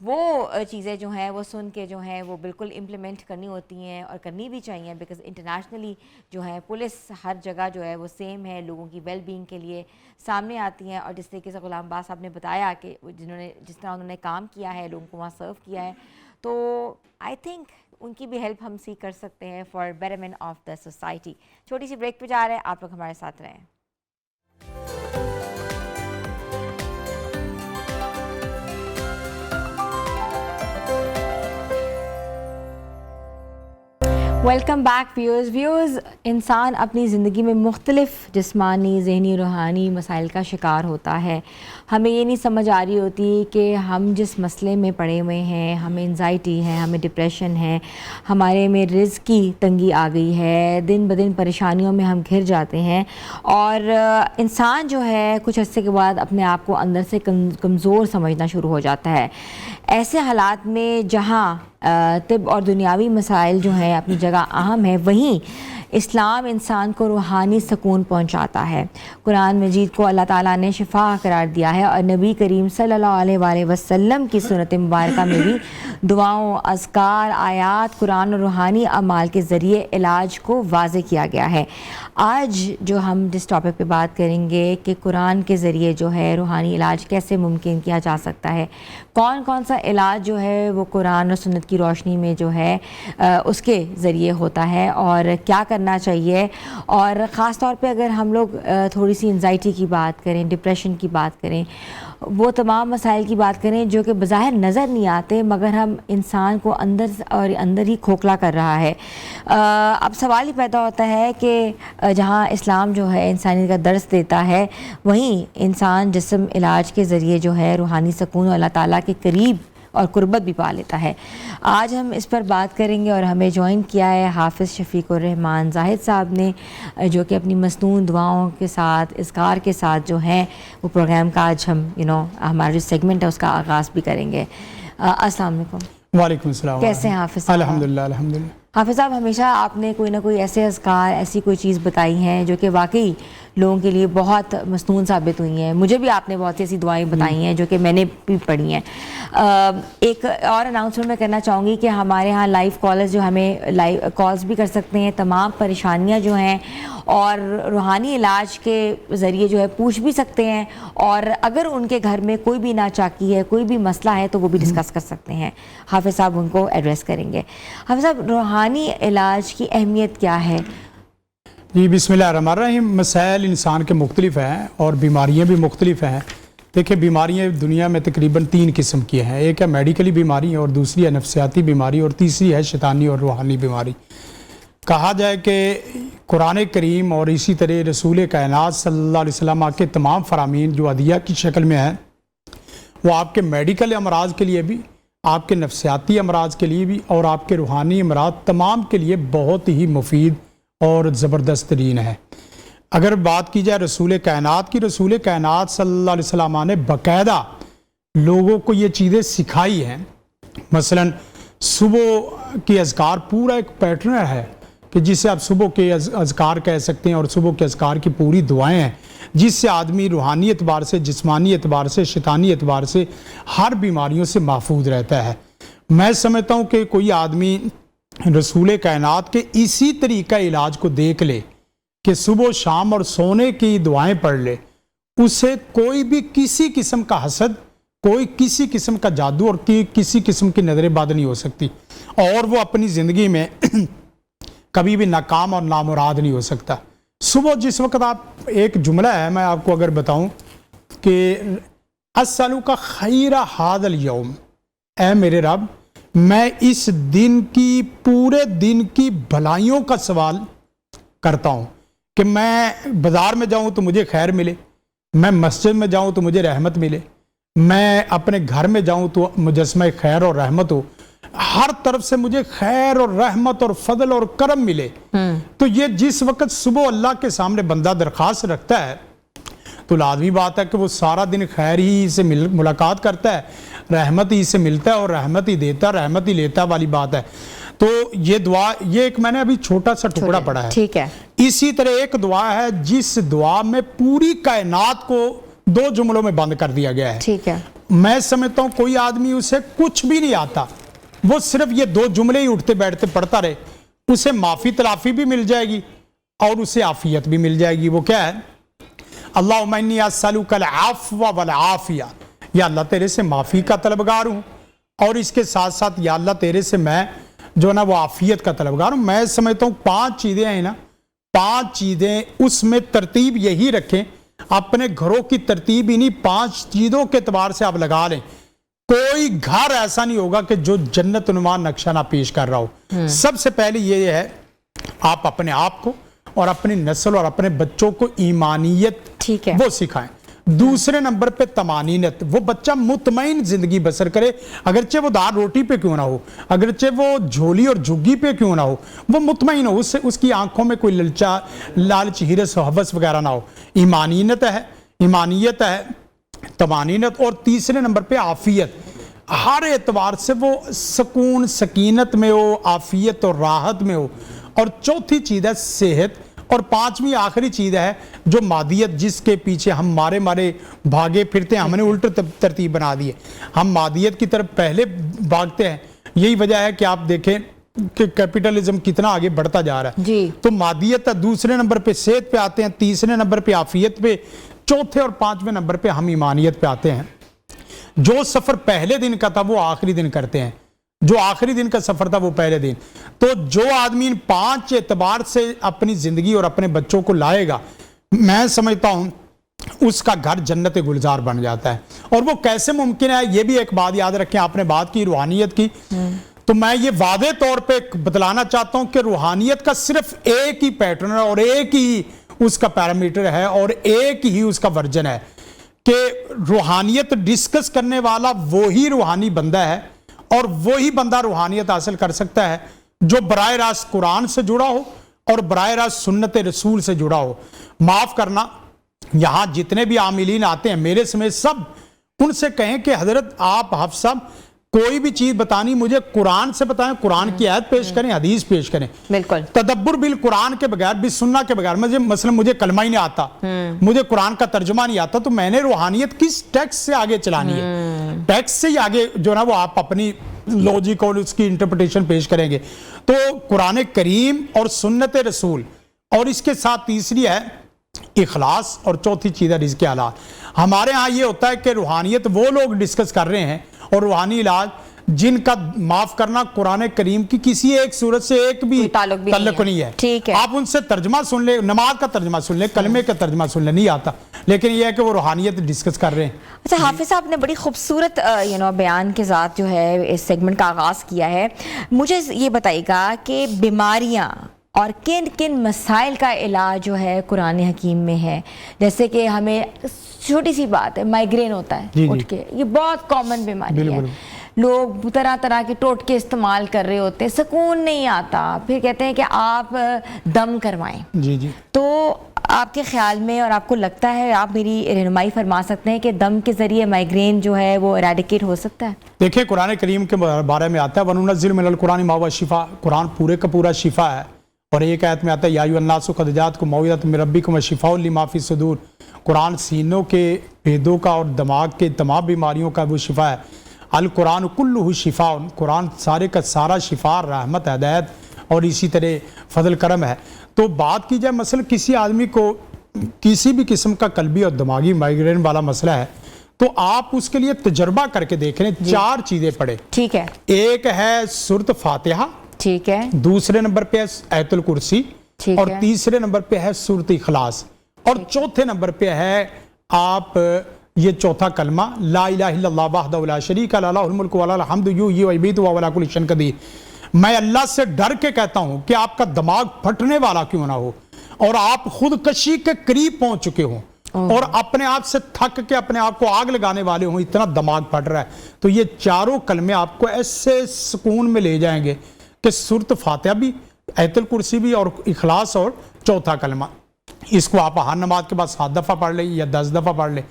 وہ چیزیں جو ہیں وہ سن کے جو ہیں وہ بالکل امپلیمنٹ کرنی ہوتی ہیں اور کرنی بھی چاہیے، بیکاز انٹرنیشنلی جو ہے پولیس ہر جگہ جو ہے وہ سیم ہے، لوگوں کی ویل بینگ کے لیے سامنے آتی ہیں. اور جس طریقے سے غلام باز صاحب نے بتایا کہ جس طرح انہوں نے کام کیا ہے، لوگوں کو وہاں سرو کیا ہے، تو آئی تھنک ان کی بھی ہیلپ ہم سیکھ کر سکتے ہیں for betterment of the society. چھوٹی سی بریک پہ جا رہے ہیں، آپ لوگ ہمارے ساتھ رہیں. Welcome back viewers. انسان اپنی زندگی میں مختلف جسمانی، ذہنی، روحانی مسائل کا شکار ہوتا ہے. ہمیں یہ نہیں سمجھ آ رہی ہوتی کہ ہم جس مسئلے میں پڑے ہوئے ہیں، ہمیں انزائٹی ہے، ہمیں ڈپریشن ہے، ہمارے میں رزق کی تنگی آ گئی ہے، دن بدن پریشانیوں میں ہم گھر جاتے ہیں، اور انسان جو ہے کچھ عرصے کے بعد اپنے آپ کو اندر سے کمزور سمجھنا شروع ہو جاتا ہے. ایسے حالات میں جہاں طب اور دنیاوی مسائل جو ہیں اپنی جگہ اہم ہے، وہیں اسلام انسان کو روحانی سکون پہنچاتا ہے. قرآن مجید کو اللہ تعالیٰ نے شفا قرار دیا ہے، اور نبی کریم صلی اللہ علیہ وآلہ وسلم کی سنت مبارکہ میں بھی دعاؤں، اذکار، آیات، قرآن اور روحانی اعمال کے ذریعے علاج کو واضح کیا گیا ہے. آج جو ہم جس ٹاپک پہ بات کریں گے کہ قرآن کے ذریعے جو ہے روحانی علاج کیسے ممکن کیا جا سکتا ہے، کون سا علاج جو ہے وہ قرآن اور سنت کی روشنی میں جو ہے اس کے ذریعے ہوتا ہے، اور کیا کرنا چاہیے. اور خاص طور پہ اگر ہم لوگ تھوڑی سی انزائٹی کی بات کریں، ڈپریشن کی بات کریں، وہ تمام مسائل کی بات کریں جو کہ بظاہر نظر نہیں آتے مگر ہم انسان کو اندر ہی کھوکھلا کر رہا ہے. اب سوال ہی پیدا ہوتا ہے کہ جہاں اسلام جو ہے انسانیت کا درس دیتا ہے، وہیں انسان جسم علاج کے ذریعے جو ہے روحانی سکون اللہ تعالیٰ کے قریب اور قربت بھی پا لیتا ہے. آج ہم اس پر بات کریں گے، اور ہمیں جوائن کیا ہے حافظ شفیق الرحمان زاہد صاحب نے، جو کہ اپنی مصنون دعاؤں کے ساتھ، اذکار کے ساتھ جو ہیں وہ پروگرام کا آج ہم ہمارا جو سیگمنٹ ہے اس کا آغاز بھی کریں گے. السلام علیکم. وعلیکم السلام. کیسے ہیں حافظ صاحب؟ الحمدللہ الحمدللہ. حافظ صاحب، ہمیشہ آپ نے کوئی نہ کوئی ایسے اذکار، ایسی کوئی چیز بتائی ہیں جو کہ واقعی لوگوں کے لیے بہت مسنون ثابت ہوئی ہیں. مجھے بھی آپ نے بہت سی ایسی دعائیں بتائی ہیں جو کہ میں نے بھی پڑھی ہیں. ایک اور اناؤنسمنٹ میں کرنا چاہوں گی کہ ہمارے ہاں لائیو کالرز جو ہمیں لائیو کالز بھی کر سکتے ہیں، تمام پریشانیاں جو ہیں اور روحانی علاج کے ذریعے جو ہے پوچھ بھی سکتے ہیں، اور اگر ان کے گھر میں کوئی بھی ناچاکی ہے، کوئی بھی مسئلہ ہے تو وہ بھی ڈسکس کر سکتے ہیں. حافظ صاحب ان کو ایڈریس کریں گے. حافظ صاحب، روحانی علاج کی اہمیت کیا ہے؟ جی بسم اللہ الرحمن الرحیم. مسائل انسان کے مختلف ہیں اور بیماریاں بھی مختلف ہیں. دیکھیں، بیماریاں دنیا میں تقریباً 3 قسم کی ہیں. ایک ہے میڈیکلی بیماری اور دوسری ہے نفسیاتی بیماری اور تیسری ہے شیطانی اور روحانی بیماری. کہا جائے کہ قرآن کریم اور اسی طرح رسول کائنات صلی اللہ علیہ وسلم کے تمام فرامین جو ادعیہ کی شکل میں ہیں، وہ آپ کے میڈیکل امراض کے لیے بھی، آپ کے نفسیاتی امراض کے لیے بھی اور آپ کے روحانی امراض تمام کے لیے بہت ہی مفید اور زبردست ترین ہے. اگر بات کی جائے رسول کائنات کی، رسول کائنات صلی اللہ علیہ وسلم نے باقاعدہ لوگوں کو یہ چیزیں سکھائی ہیں. مثلا صبح کے اذکار پورا ایک پیٹرن ہے کہ جسے آپ صبح کے اذکار کہہ سکتے ہیں، اور صبح کے اذکار کی پوری دعائیں ہیں جس سے آدمی روحانی اعتبار سے، جسمانی اعتبار سے، شیطانی اعتبار سے ہر بیماریوں سے محفوظ رہتا ہے. میں سمجھتا ہوں کہ کوئی آدمی رسول کائنات کے اسی طریقہ علاج کو دیکھ لے کہ صبح شام اور سونے کی دعائیں پڑھ لے، اسے کوئی بھی کسی قسم کا حسد، کوئی کسی قسم کا جادو اور کسی قسم کی نظر بد نہیں ہو سکتی، اور وہ اپنی زندگی میں کبھی بھی ناکام اور نامراد نہیں ہو سکتا. صبح جس وقت آپ، ایک جملہ ہے میں آپ کو اگر بتاؤں کہ اسألک خیر ھذا الیوم، اے میرے رب میں اس دن کی، پورے دن کی بھلائیوں کا سوال کرتا ہوں کہ میں بازار میں جاؤں تو مجھے خیر ملے، میں مسجد میں جاؤں تو مجھے رحمت ملے، میں اپنے گھر میں جاؤں تو مجسمہ خیر اور رحمت ہو، ہر طرف سے مجھے خیر اور رحمت اور فضل اور کرم ملے. تو یہ جس وقت صبح اللہ کے سامنے بندہ درخواست رکھتا ہے تو لازمی بات ہے کہ وہ سارا دن خیر ہی سے ملاقات کرتا ہے، رحمت ہی سے ملتا ہے اور رحمت ہی دیتا، رحمت ہی لیتا والی بات ہے. تو یہ دعا، یہ ایک میں نے ابھی چھوٹا سا ٹکڑا پڑھا ہے. ٹھیک ہے. اسی طرح ایک دعا ہے جس دعا میں پوری کائنات کو 2 جملوں میں بند کر دیا گیا ہے. ٹھیک ہے. میں سمجھتا ہوں کوئی آدمی اسے کچھ بھی نہیں آتا، وہ صرف یہ 2 جملے ہی اٹھتے بیٹھتے پڑھتا رہے، اسے معافی تلافی بھی مل جائے گی اور اسے عافیت بھی مل جائے گی۔ وہ کیا ہے؟ اللہم انی اسألک العفو والعافیہ، یا اللہ تیرے سے معافی کا طلبگار ہوں، اور اس کے ساتھ ساتھ یا اللہ تیرے سے میں جو نا وہ عافیت کا طلبگار ہوں۔ میں سمجھتا ہوں 5 چیزیں ہیں نا، 5 چیزیں اس میں ترتیب یہی رکھیں، اپنے گھروں کی ترتیب ہی نہیں، 5 چیزوں کے اعتبار سے آپ لگا لیں، کوئی گھر ایسا نہیں ہوگا کہ جو جنت نما نقشہ نہ پیش کر رہا ہو۔ سب سے پہلے یہ ہے آپ اپنے آپ کو اور اپنی نسل اور اپنے بچوں کو ایمانیت ٹھیک ہے وہ سکھائیں۔ دوسرے نمبر پہ طمانینت، وہ بچہ مطمئن زندگی بسر کرے، اگرچہ وہ دال روٹی پہ کیوں نہ ہو، اگرچہ وہ جھولی اور جھگی پہ کیوں نہ ہو، وہ مطمئن ہو، اس کی آنکھوں میں کوئی لالچ ہرس و حوث وغیرہ نہ ہو۔ ایمانیت ہے، طمانینت، اور تیسرے نمبر پہ عافیت، ہر اعتبار سے وہ سکون سکینت میں ہو، عافیت اور راحت میں ہو۔ اور چوتھی چیز ہے صحت، اور 5ویں آخری چیز ہے جو مادیت، جس کے پیچھے ہم مارے بھاگے پھرتے ہیں، ہم نے الٹ ترتیب بنا دی ہے، ہم مادیت کی طرف پہلے بھاگتے ہیں۔ یہی وجہ ہے کہ آپ دیکھیں کہ کیپٹلزم کتنا آگے بڑھتا جا رہا ہے۔ جی تو مادیت ہے، دوسرے نمبر پہ صحت پہ آتے ہیں، تیسرے نمبر پہ عافیت پہ، چوتھے اور 5ویں نمبر پہ ہم ایمانیت پہ آتے ہیں۔ جو سفر پہلے دن کا تھا وہ آخری دن کرتے ہیں، جو آخری دن کا سفر تھا وہ پہلے دن۔ تو جو آدمی ان 5 اعتبار سے اپنی زندگی اور اپنے بچوں کو لائے گا، میں سمجھتا ہوں اس کا گھر جنت گلزار بن جاتا ہے۔ اور وہ کیسے ممکن ہے، یہ بھی ایک بات یاد رکھیں، آپ نے بات کی روحانیت کی، تو میں یہ واضح طور پہ بتلانا چاہتا ہوں کہ روحانیت کا صرف ایک ہی پیٹرن ہے اور ایک ہی اس کا پیرامیٹر ہے اور ایک ہی اس کا ورژن ہے کہ روحانیت ڈسکس کرنے والا وہی روحانی بندہ ہے، اور وہی بندہ روحانیت حاصل کر سکتا ہے جو براہ راست قرآن سے جڑا ہو اور براہ راست سنت رسول سے جڑا ہو۔ معاف کرنا، یہاں جتنے بھی عاملین آتے ہیں میرے سمیت سب، ان سے کہیں کہ حضرت آپ حافظ صاحب کوئی بھی چیز بتانی مجھے قرآن سے بتائیں، قرآن کی آیت پیش کریں، حدیث پیش کریں۔ بالکل تدبر بالقرآن کے بغیر، بالسنہ کے بغیر، مثلا مجھے کلمہ ہی نہیں آتا، مجھے قرآن کا ترجمہ نہیں آتا، تو میں نے روحانیت کس ٹیکسٹ سے آگے چلانی ہے؟ ٹیکسٹ سے ہی آگے جو نا وہ آپ اپنی لوجک اور اس کی انٹرپریٹیشن پیش کریں گے۔ تو قرآن کریم اور سنت رسول، اور اس کے ساتھ تیسری ہے اخلاص، اور چوتھی چیز ہے رزق حلال۔ ہمارے ہاں یہ ہوتا ہے کہ روحانیت وہ لوگ ڈسکس کر رہے ہیں اور روحانی علاج جن کا معاف کرنا قرآن کریم کی کسی ایک صورت سے ایک بھی تعلق نہیں ہے۔ ٹھیک ہے، آپ ان سے ترجمہ سن لیں، نماز کا ترجمہ سن لیں، کلمے کا ترجمہ سن لیں، نہیں آتا، لیکن یہ ہے کہ وہ روحانیت ڈسکس کر رہے ہیں۔ اچھا حافظ صاحب نے بڑی خوبصورت بیان کے ساتھ جو ہے اس سیگمنٹ کا آغاز کیا ہے۔ مجھے یہ بتائیے گا کہ بیماریاں اور کن کن مسائل کا علاج جو ہے قرآن حکیم میں ہے؟ جیسے کہ ہمیں چھوٹی سی بات ہے، مائیگرین ہوتا ہے اٹھ کے، یہ بہت کامن بیماری ہے، لوگ طرح طرح کے ٹوٹکے استعمال کر رہے ہوتے ہیں، سکون نہیں آتا، پھر کہتے ہیں کہ آپ دم کروائیں۔ جی جی، تو آپ کے خیال میں اور آپ کو لگتا ہے، آپ میری رہنمائی فرما سکتے ہیں کہ دم کے ذریعے مائیگرین جو ہے وہ ایریڈیکیٹ ہو سکتا ہے؟ دیکھیں قرآن کریم کے بارے میں آتا ہے وَنُنَزِّلُ مِنَ الْقُرْآنِ مَا هُوَ شِفَاءٌ، قرآن پورے کا پورا شفا ہے۔ اور ایک آیت میں آتا ہے یا ایھا الناس قد جاءتکم موعظۃ من ربکم وشفاء لما فی الصدور، قرآن سینوں کے بھیدوں کا اور دماغ کے تمام بیماریوں کا وہ شفا ہے۔ القرآن کلہ شفاء، قرآن سارے کا سارا شفا، رحمت، ہدایت اور اسی طرح فضل کرم ہے۔ تو بات کی جائے مثلا کسی آدمی کو کسی بھی قسم کا قلبی اور دماغی مائیگرین والا مسئلہ ہے تو آپ اس کے لیے تجربہ کر کے دیکھ لیں، 4 چیزیں پڑھیں۔ ٹھیک ہے، ایک ہے سورۃ فاتحہ، ٹھیک ہے، دوسرے نمبر پہ ہے آیت الکرسی، اور تیسرے نمبر پہ ہے سورۃ اخلاص، اور چوتھے نمبر پہ ہے آپ یہ چوتھا کلمہ لا الہ الا اللہ وحدہ لا شریک لہ لہ الملک و لہ الحمد یحیی و یمیت وہو علی کل شیء قدیر۔ میں اللہ سے ڈر کے کہتا ہوں کہ آپ کا دماغ پھٹنے والا کیوں نہ ہو اور آپ خودکشی کے قریب پہنچ چکے ہوں اور اپنے آپ سے تھک کے اپنے آپ کو آگ لگانے والے ہوں، اتنا دماغ پھٹ رہا ہے، تو یہ چاروں کلمے آپ کو ایسے سکون میں لے جائیں گے کہ سورۃ فاتحہ بھی، آیت الکرسی بھی، اور اخلاص، اور چوتھا کلمہ، اس کو آپ ہر نماز کے بعد 7 دفعہ پڑھ لیں یا 10 دفعہ پڑھ لیں۔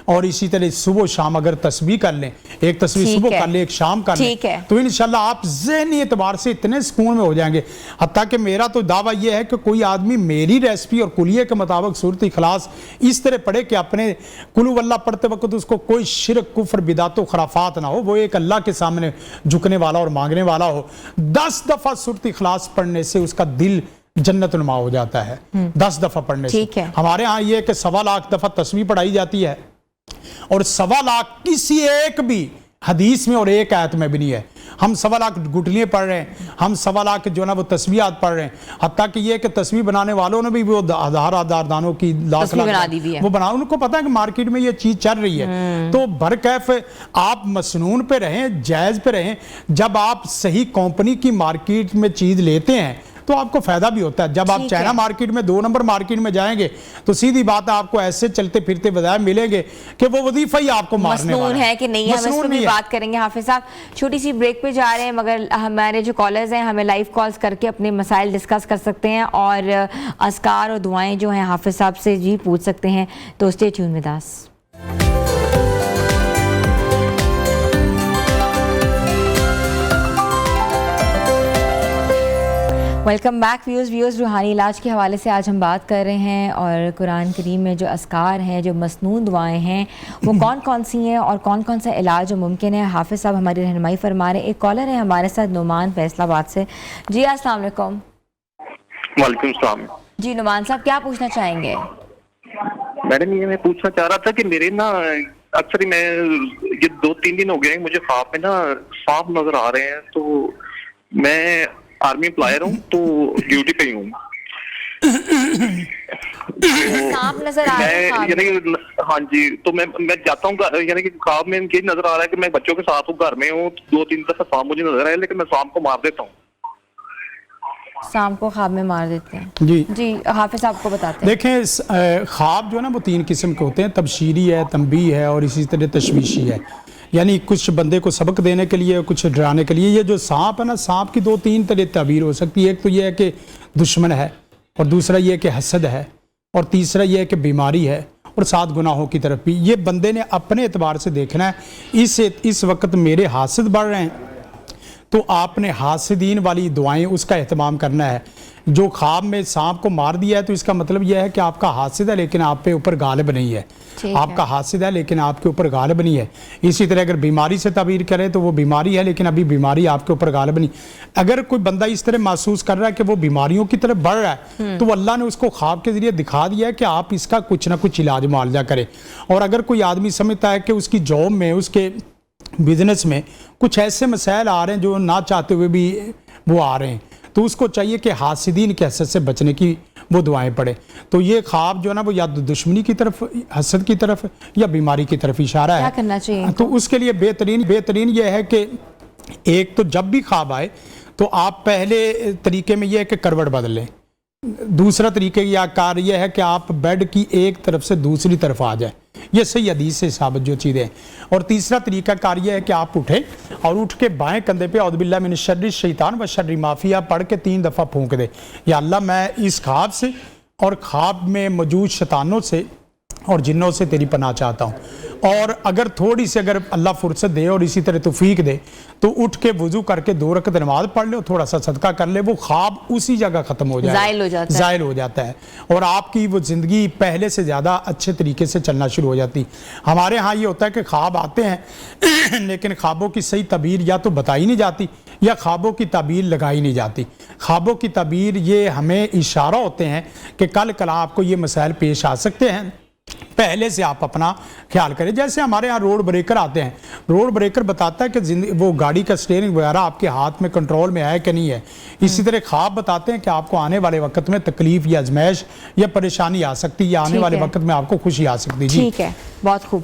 اور اسی طرح صبح و شام اگر تسبیح کر لیں، ایک تسبیح صبح کر لیں ایک شام کر لیں، تو انشاءاللہ آپ ذہنی اعتبار سے اتنے سکون میں ہو جائیں گے. حتیٰ کہ میرا تو دعویٰ یہ ہے کہ کوئی آدمی میری ریسپی اور کلیے کے مطابق سورۃ اخلاص اس طرح پڑھے کہ اپنے قل هو اللہ پڑھتے وقت اس کو کوئی شرک، کفر، بدعت و خرافات نہ ہو، وہ ایک اللہ کے سامنے جھکنے والا اور مانگنے والا ہو. 10 دفعہ سورۃ اخلاص پڑھنے سے اس کا دل جنت نما ہو جاتا ہے. 10 دفعہ پڑھنے سے. ہمارے ہاں یہ ہے کہ 1.25 لاکھ دفعہ تسبیح پڑھائی جاتی ہے، اور 1.25 لاکھ کسی ایک بھی حدیث میں اور ایک آیت میں بھی نہیں ہے. ہم 1.25 لاکھ گٹلیاں پڑھ رہے ہیں، ہم 1.25 لاکھ جو نا وہ تسبیحات پڑھ رہے ہیں. حتیٰ کہ یہ کہ تسبیح بنانے والوں نے بھی وہ ہزار دانوں کی لاکھ وہ بنا، ان کو پتا ہے کہ مارکیٹ میں یہ چیز چل رہی ہے. تو برکیف آپ مسنون پہ رہیں، جائز پہ رہیں. جب آپ صحیح کمپنی کی مارکیٹ میں چیز لیتے ہیں تو آپ کو فائدہ بھی ہوتا ہے. جب آپ چائنا مارکیٹ میں 2 نمبر مارکیٹ میں جائیں گے تو سیدھی بات ہے آپ کو ایسے چلتے پھرتے وظائف ملیں گے کہ وہ وظیفہ ہی آپ کو مارنے والا مسنون ہے کہ نہیں. ہم اس پہ بھی بات کریں گے. حافظ صاحب چھوٹی سی بریک پہ جا رہے ہیں، مگر ہمارے جو کالرز ہیں ہمیں لائیو کالز کر کے اپنے مسائل ڈسکس کر سکتے ہیں اور اذکار اور دعائیں جو ہیں حافظ صاحب سے جی پوچھ سکتے ہیں. تو stay tune with us. Welcome back viewers. روحانی علاج کے حوالے سے آج ہم بات کر رہے ہیں، اور قرآن کریم میں جو اذکار ہیں، جو مسنون دعائیں ہیں، وہ کون کون سی ہیں اور کون کون سا علاج جو ممکن ہے. حافظ صاحب ہماری رہنمائی فرما رہے ہیں. ایک کالر ہے ہمارے ساتھ، نعمان فیصل آباد سے. جی السلام علیکم. وعلیکم السلام. جی نعمان صاحب کیا پوچھنا چاہیں گے؟ میڈم یہ میں پوچھنا چاہ رہا تھا کہ میرے نا اکثر میں یہ 2-3 دن ہو گئے ہیں مجھے خواب میں نا سانپ نظر آ رہے ہیں. تو میں آرمی امپلائر ہوں تو ڈیوٹی پہ ہی ہوں. سانپ نظر آ رہے ہیں یعنی ہاں جی. تو میں جاتا ہوں یعنی کہ خواب میں یہ نظر آ رہا ہے کہ میں بچوں کے ساتھ ہوں، گھر میں ہوں. 2-3 دفعہ سانپ مجھے نظر آیا لیکن میں سانپ کو مار دیتا ہوں. سانپ کو خواب میں مار دیتے ہیں. جی حافظ صاحب کو بتاتے ہیں. دیکھیں خواب جو ہے نا وہ 3 قسم کے ہوتے ہیں. تبشیری ہے، تنبیہ ہے اور اسی طرح تشویشی ہے. یعنی کچھ بندے کو سبق دینے کے لیے، کچھ ڈرانے کے لیے. یہ جو سانپ ہے نا، سانپ کی 2-3 طرح تعبیر ہو سکتی ہے. ایک تو یہ ہے کہ دشمن ہے، اور دوسرا یہ ہے کہ حسد ہے، اور تیسرا یہ ہے کہ بیماری ہے، اور 7 گناہوں کی طرف بھی. یہ بندے نے اپنے اعتبار سے دیکھنا ہے. اس وقت میرے حاسد بڑھ رہے ہیں تو آپ نے حاسدین والی دعائیں اس کا اہتمام کرنا ہے. جو خواب میں سانپ کو مار دیا ہے تو اس کا مطلب یہ ہے کہ آپ کا حاسد ہے لیکن آپ پہ اوپر غالب نہیں ہے. آپ کا حاسد ہے لیکن آپ کے اوپر غالب نہیں ہے. اسی طرح اگر بیماری سے تعبیر کرے تو وہ بیماری ہے لیکن ابھی بیماری آپ کے اوپر غالب نہیں. اگر کوئی بندہ اس طرح محسوس کر رہا ہے کہ وہ بیماریوں کی طرف بڑھ رہا ہے تو اللہ نے اس کو خواب کے ذریعے دکھا دیا ہے کہ آپ اس کا کچھ نہ کچھ علاج معالجہ کریں. اور اگر کوئی آدمی سمجھتا ہے کہ اس کی جاب میں، اس کے بزنس میں کچھ ایسے مسائل آ رہے ہیں جو نہ چاہتے ہوئے بھی وہ آ رہے ہیں، تو اس کو چاہیے کہ حاسدین کے حسد سے بچنے کی وہ دعائیں پڑھے. تو یہ خواب جو ہے نا وہ یا دشمنی کی طرف، حسد کی طرف یا بیماری کی طرف اشارہ ہے. کیا کرنا چاہیے؟ تو اس کے لیے بہترین یہ ہے کہ ایک تو جب بھی خواب آئے تو آپ پہلے طریقے میں یہ ہے کہ کروٹ بدل لیں. دوسرا طریقے یا کار یہ ہے کہ آپ بیڈ کی ایک طرف سے دوسری طرف آ جائیں. یہ صحیح حدیث سے ثابت جو چیزیں ہیں. اور تیسرا طریقہ کار یہ ہے کہ آپ اٹھیں اور اٹھ کے بائیں کندھے پہ اعوذ باللہ من الشر الشیطان و شر ما فیہ پڑھ کے 3 دفعہ پھونک دیں. یا اللہ میں اس خواب سے اور خواب میں موجود شیطانوں سے اور جنوں سے تیری پناہ چاہتا ہوں. اور اگر تھوڑی سی اگر اللہ فرصت دے اور اسی طرح توفیق دے تو اٹھ کے وضو کر کے 2 رکعت نماز پڑھ لے اور تھوڑا سا صدقہ کر لے. وہ خواب اسی جگہ ختم ہو جائے، زائل ہو جاتا ہے اور آپ کی وہ زندگی پہلے سے زیادہ اچھے طریقے سے چلنا شروع ہو جاتی. ہمارے ہاں یہ ہوتا ہے کہ خواب آتے ہیں لیکن خوابوں کی صحیح تعبیر یا تو بتائی نہیں جاتی یا خوابوں کی تعبیر لگائی نہیں جاتی. خوابوں کی تعبیر یہ ہمیں اشارہ ہوتے ہیں کہ کل آپ کو یہ مسائل پیش آ سکتے ہیں. پہلے سے آپ اپنا خیال کریں. جیسے ہمارے ہاں روڈ بریکر آتے ہیں، روڈ بریکر بتاتا ہے کہ وہ گاڑی کا سٹیئرنگ وغیرہ آپ کے ہاتھ میں کنٹرول میں ہے کہ نہیں ہے. اسی طرح خواب بتاتے ہیں کہ آپ کو آنے والے وقت میں تکلیف یا ازمائش یا پریشانی آ سکتی یا آنے والے وقت میں آپ کو خوشی آ سکتی. ٹھیک ہے، بہت خوب.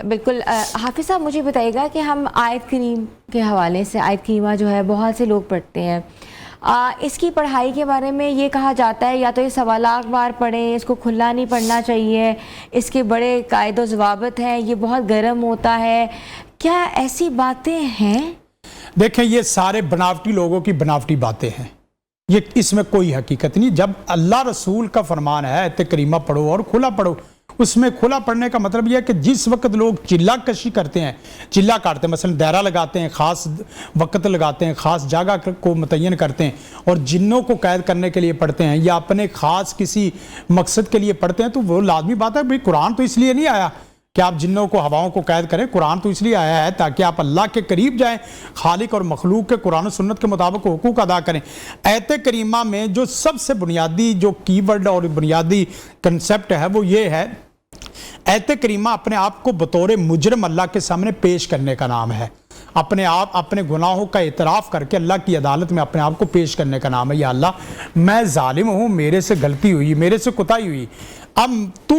بالکل. حافظ صاحب مجھے بتائیے گا کہ ہم آیت کریم کے حوالے سے، آیت کریمہ جو ہے بہت سے لوگ پڑھتے ہیں، اس کی پڑھائی کے بارے میں یہ کہا جاتا ہے یا تو یہ 1.25 بار پڑھیں، اس کو کھلا نہیں پڑھنا چاہیے، اس کے بڑے قاعد و ضوابط ہیں، یہ بہت گرم ہوتا ہے. کیا ایسی باتیں ہیں؟ دیکھیں یہ سارے بناوٹی لوگوں کی بناوٹی باتیں ہیں. اس میں کوئی حقیقت نہیں. جب اللہ رسول کا فرمان ہے آیت کریمہ پڑھو اور کھلا پڑھو اس میں کھلا پڑھنے کا مطلب یہ ہے کہ جس وقت لوگ چلا کشی کرتے ہیں، چلا کاٹتے ہیں، مثلا دائرہ لگاتے ہیں، خاص وقت لگاتے ہیں، خاص جگہ کو متعین کرتے ہیں اور جنوں کو قید کرنے کے لیے پڑھتے ہیں یا اپنے خاص کسی مقصد کے لیے پڑھتے ہیں، تو وہ لازمی بات ہے بھئی قرآن تو اس لیے نہیں آیا کہ آپ جنوں کو ہواؤں کو قید کریں، قرآن تو اس لیے آیا ہے تاکہ آپ اللہ کے قریب جائیں، خالق اور مخلوق کے قرآن و سنت کے مطابق حقوق ادا کریں۔ آیت کریمہ میں جو سب سے بنیادی جو کی ورڈ اور بنیادی کنسپٹ ہے وہ یہ ہے، آیت کریمہ اپنے آپ کو بطور مجرم اللہ کے سامنے پیش کرنے کا نام ہے، اپنے آپ اپنے گناہوں کا اعتراف کر کے اللہ کی عدالت میں اپنے آپ کو پیش کرنے کا نام ہے۔ یا اللہ میں ظالم ہوں، میرے سے غلطی ہوئی، میرے سے کوتاہی ہوئی، اب تو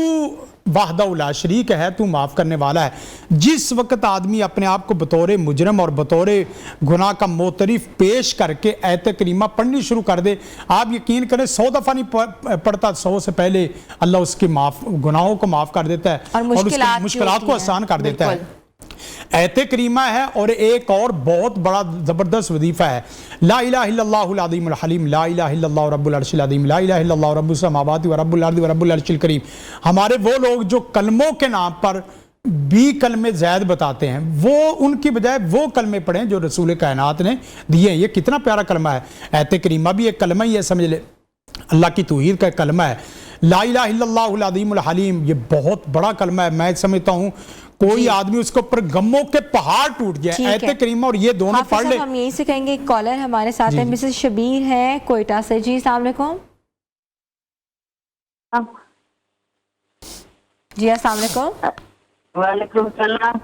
وحدہ لا شریک ہے، تو معاف کرنے والا ہے۔ جس وقت آدمی اپنے آپ کو بطور مجرم اور بطور گناہ کا معترف پیش کر کے آیت کریمہ پڑھنی شروع کر دے، آپ یقین کریں 100 دفعہ نہیں پڑھتا، 100 سے پہلے اللہ اس کی گناہوں کو معاف کر دیتا ہے اور اس کی مشکلات کو آسان کر دیتا ہے۔ آیت کریمہ ہے اور ایک اور بہت بڑا زبردست وظیفہ ہے، لا الہ الا اللہ العظیم الحلیم، لا الہ الا اللہ رب العرش العظیم، لا الہ الا اللہ رب السماوات و رب الارض و رب العرش الکریم۔ ہمارے وہ لوگ جو کلموں کے نام پر بھی کلمے زائد بتاتے ہیں، وہ ان کی بجائے وہ کلمے پڑھیں جو رسول کائنات نے دیے ہیں۔ یہ کتنا پیارا کلمہ ہے، آیت کریمہ بھی ایک کلمہ ہی ہے، سمجھ لے اللہ کی توحید کا ایک کلمہ ہے، لا الہ الا اللہ العظیم الحلیم، یہ بہت بڑا کلمہ ہے۔ میں سمجھتا ہوں کوئی آدمی اس کے اوپر غموں کے پہاڑ ٹوٹ جائے، آیت کریمہ اور یہ دونوں پڑھ لے۔ ہم یہی سے کہیں گے، ایک کالر ہمارے ساتھ ہے، مسز شبیر ہے کوئٹہ سے۔ جی السلام علیکم۔ جی السلام علیکم۔ وعلیکم السلام۔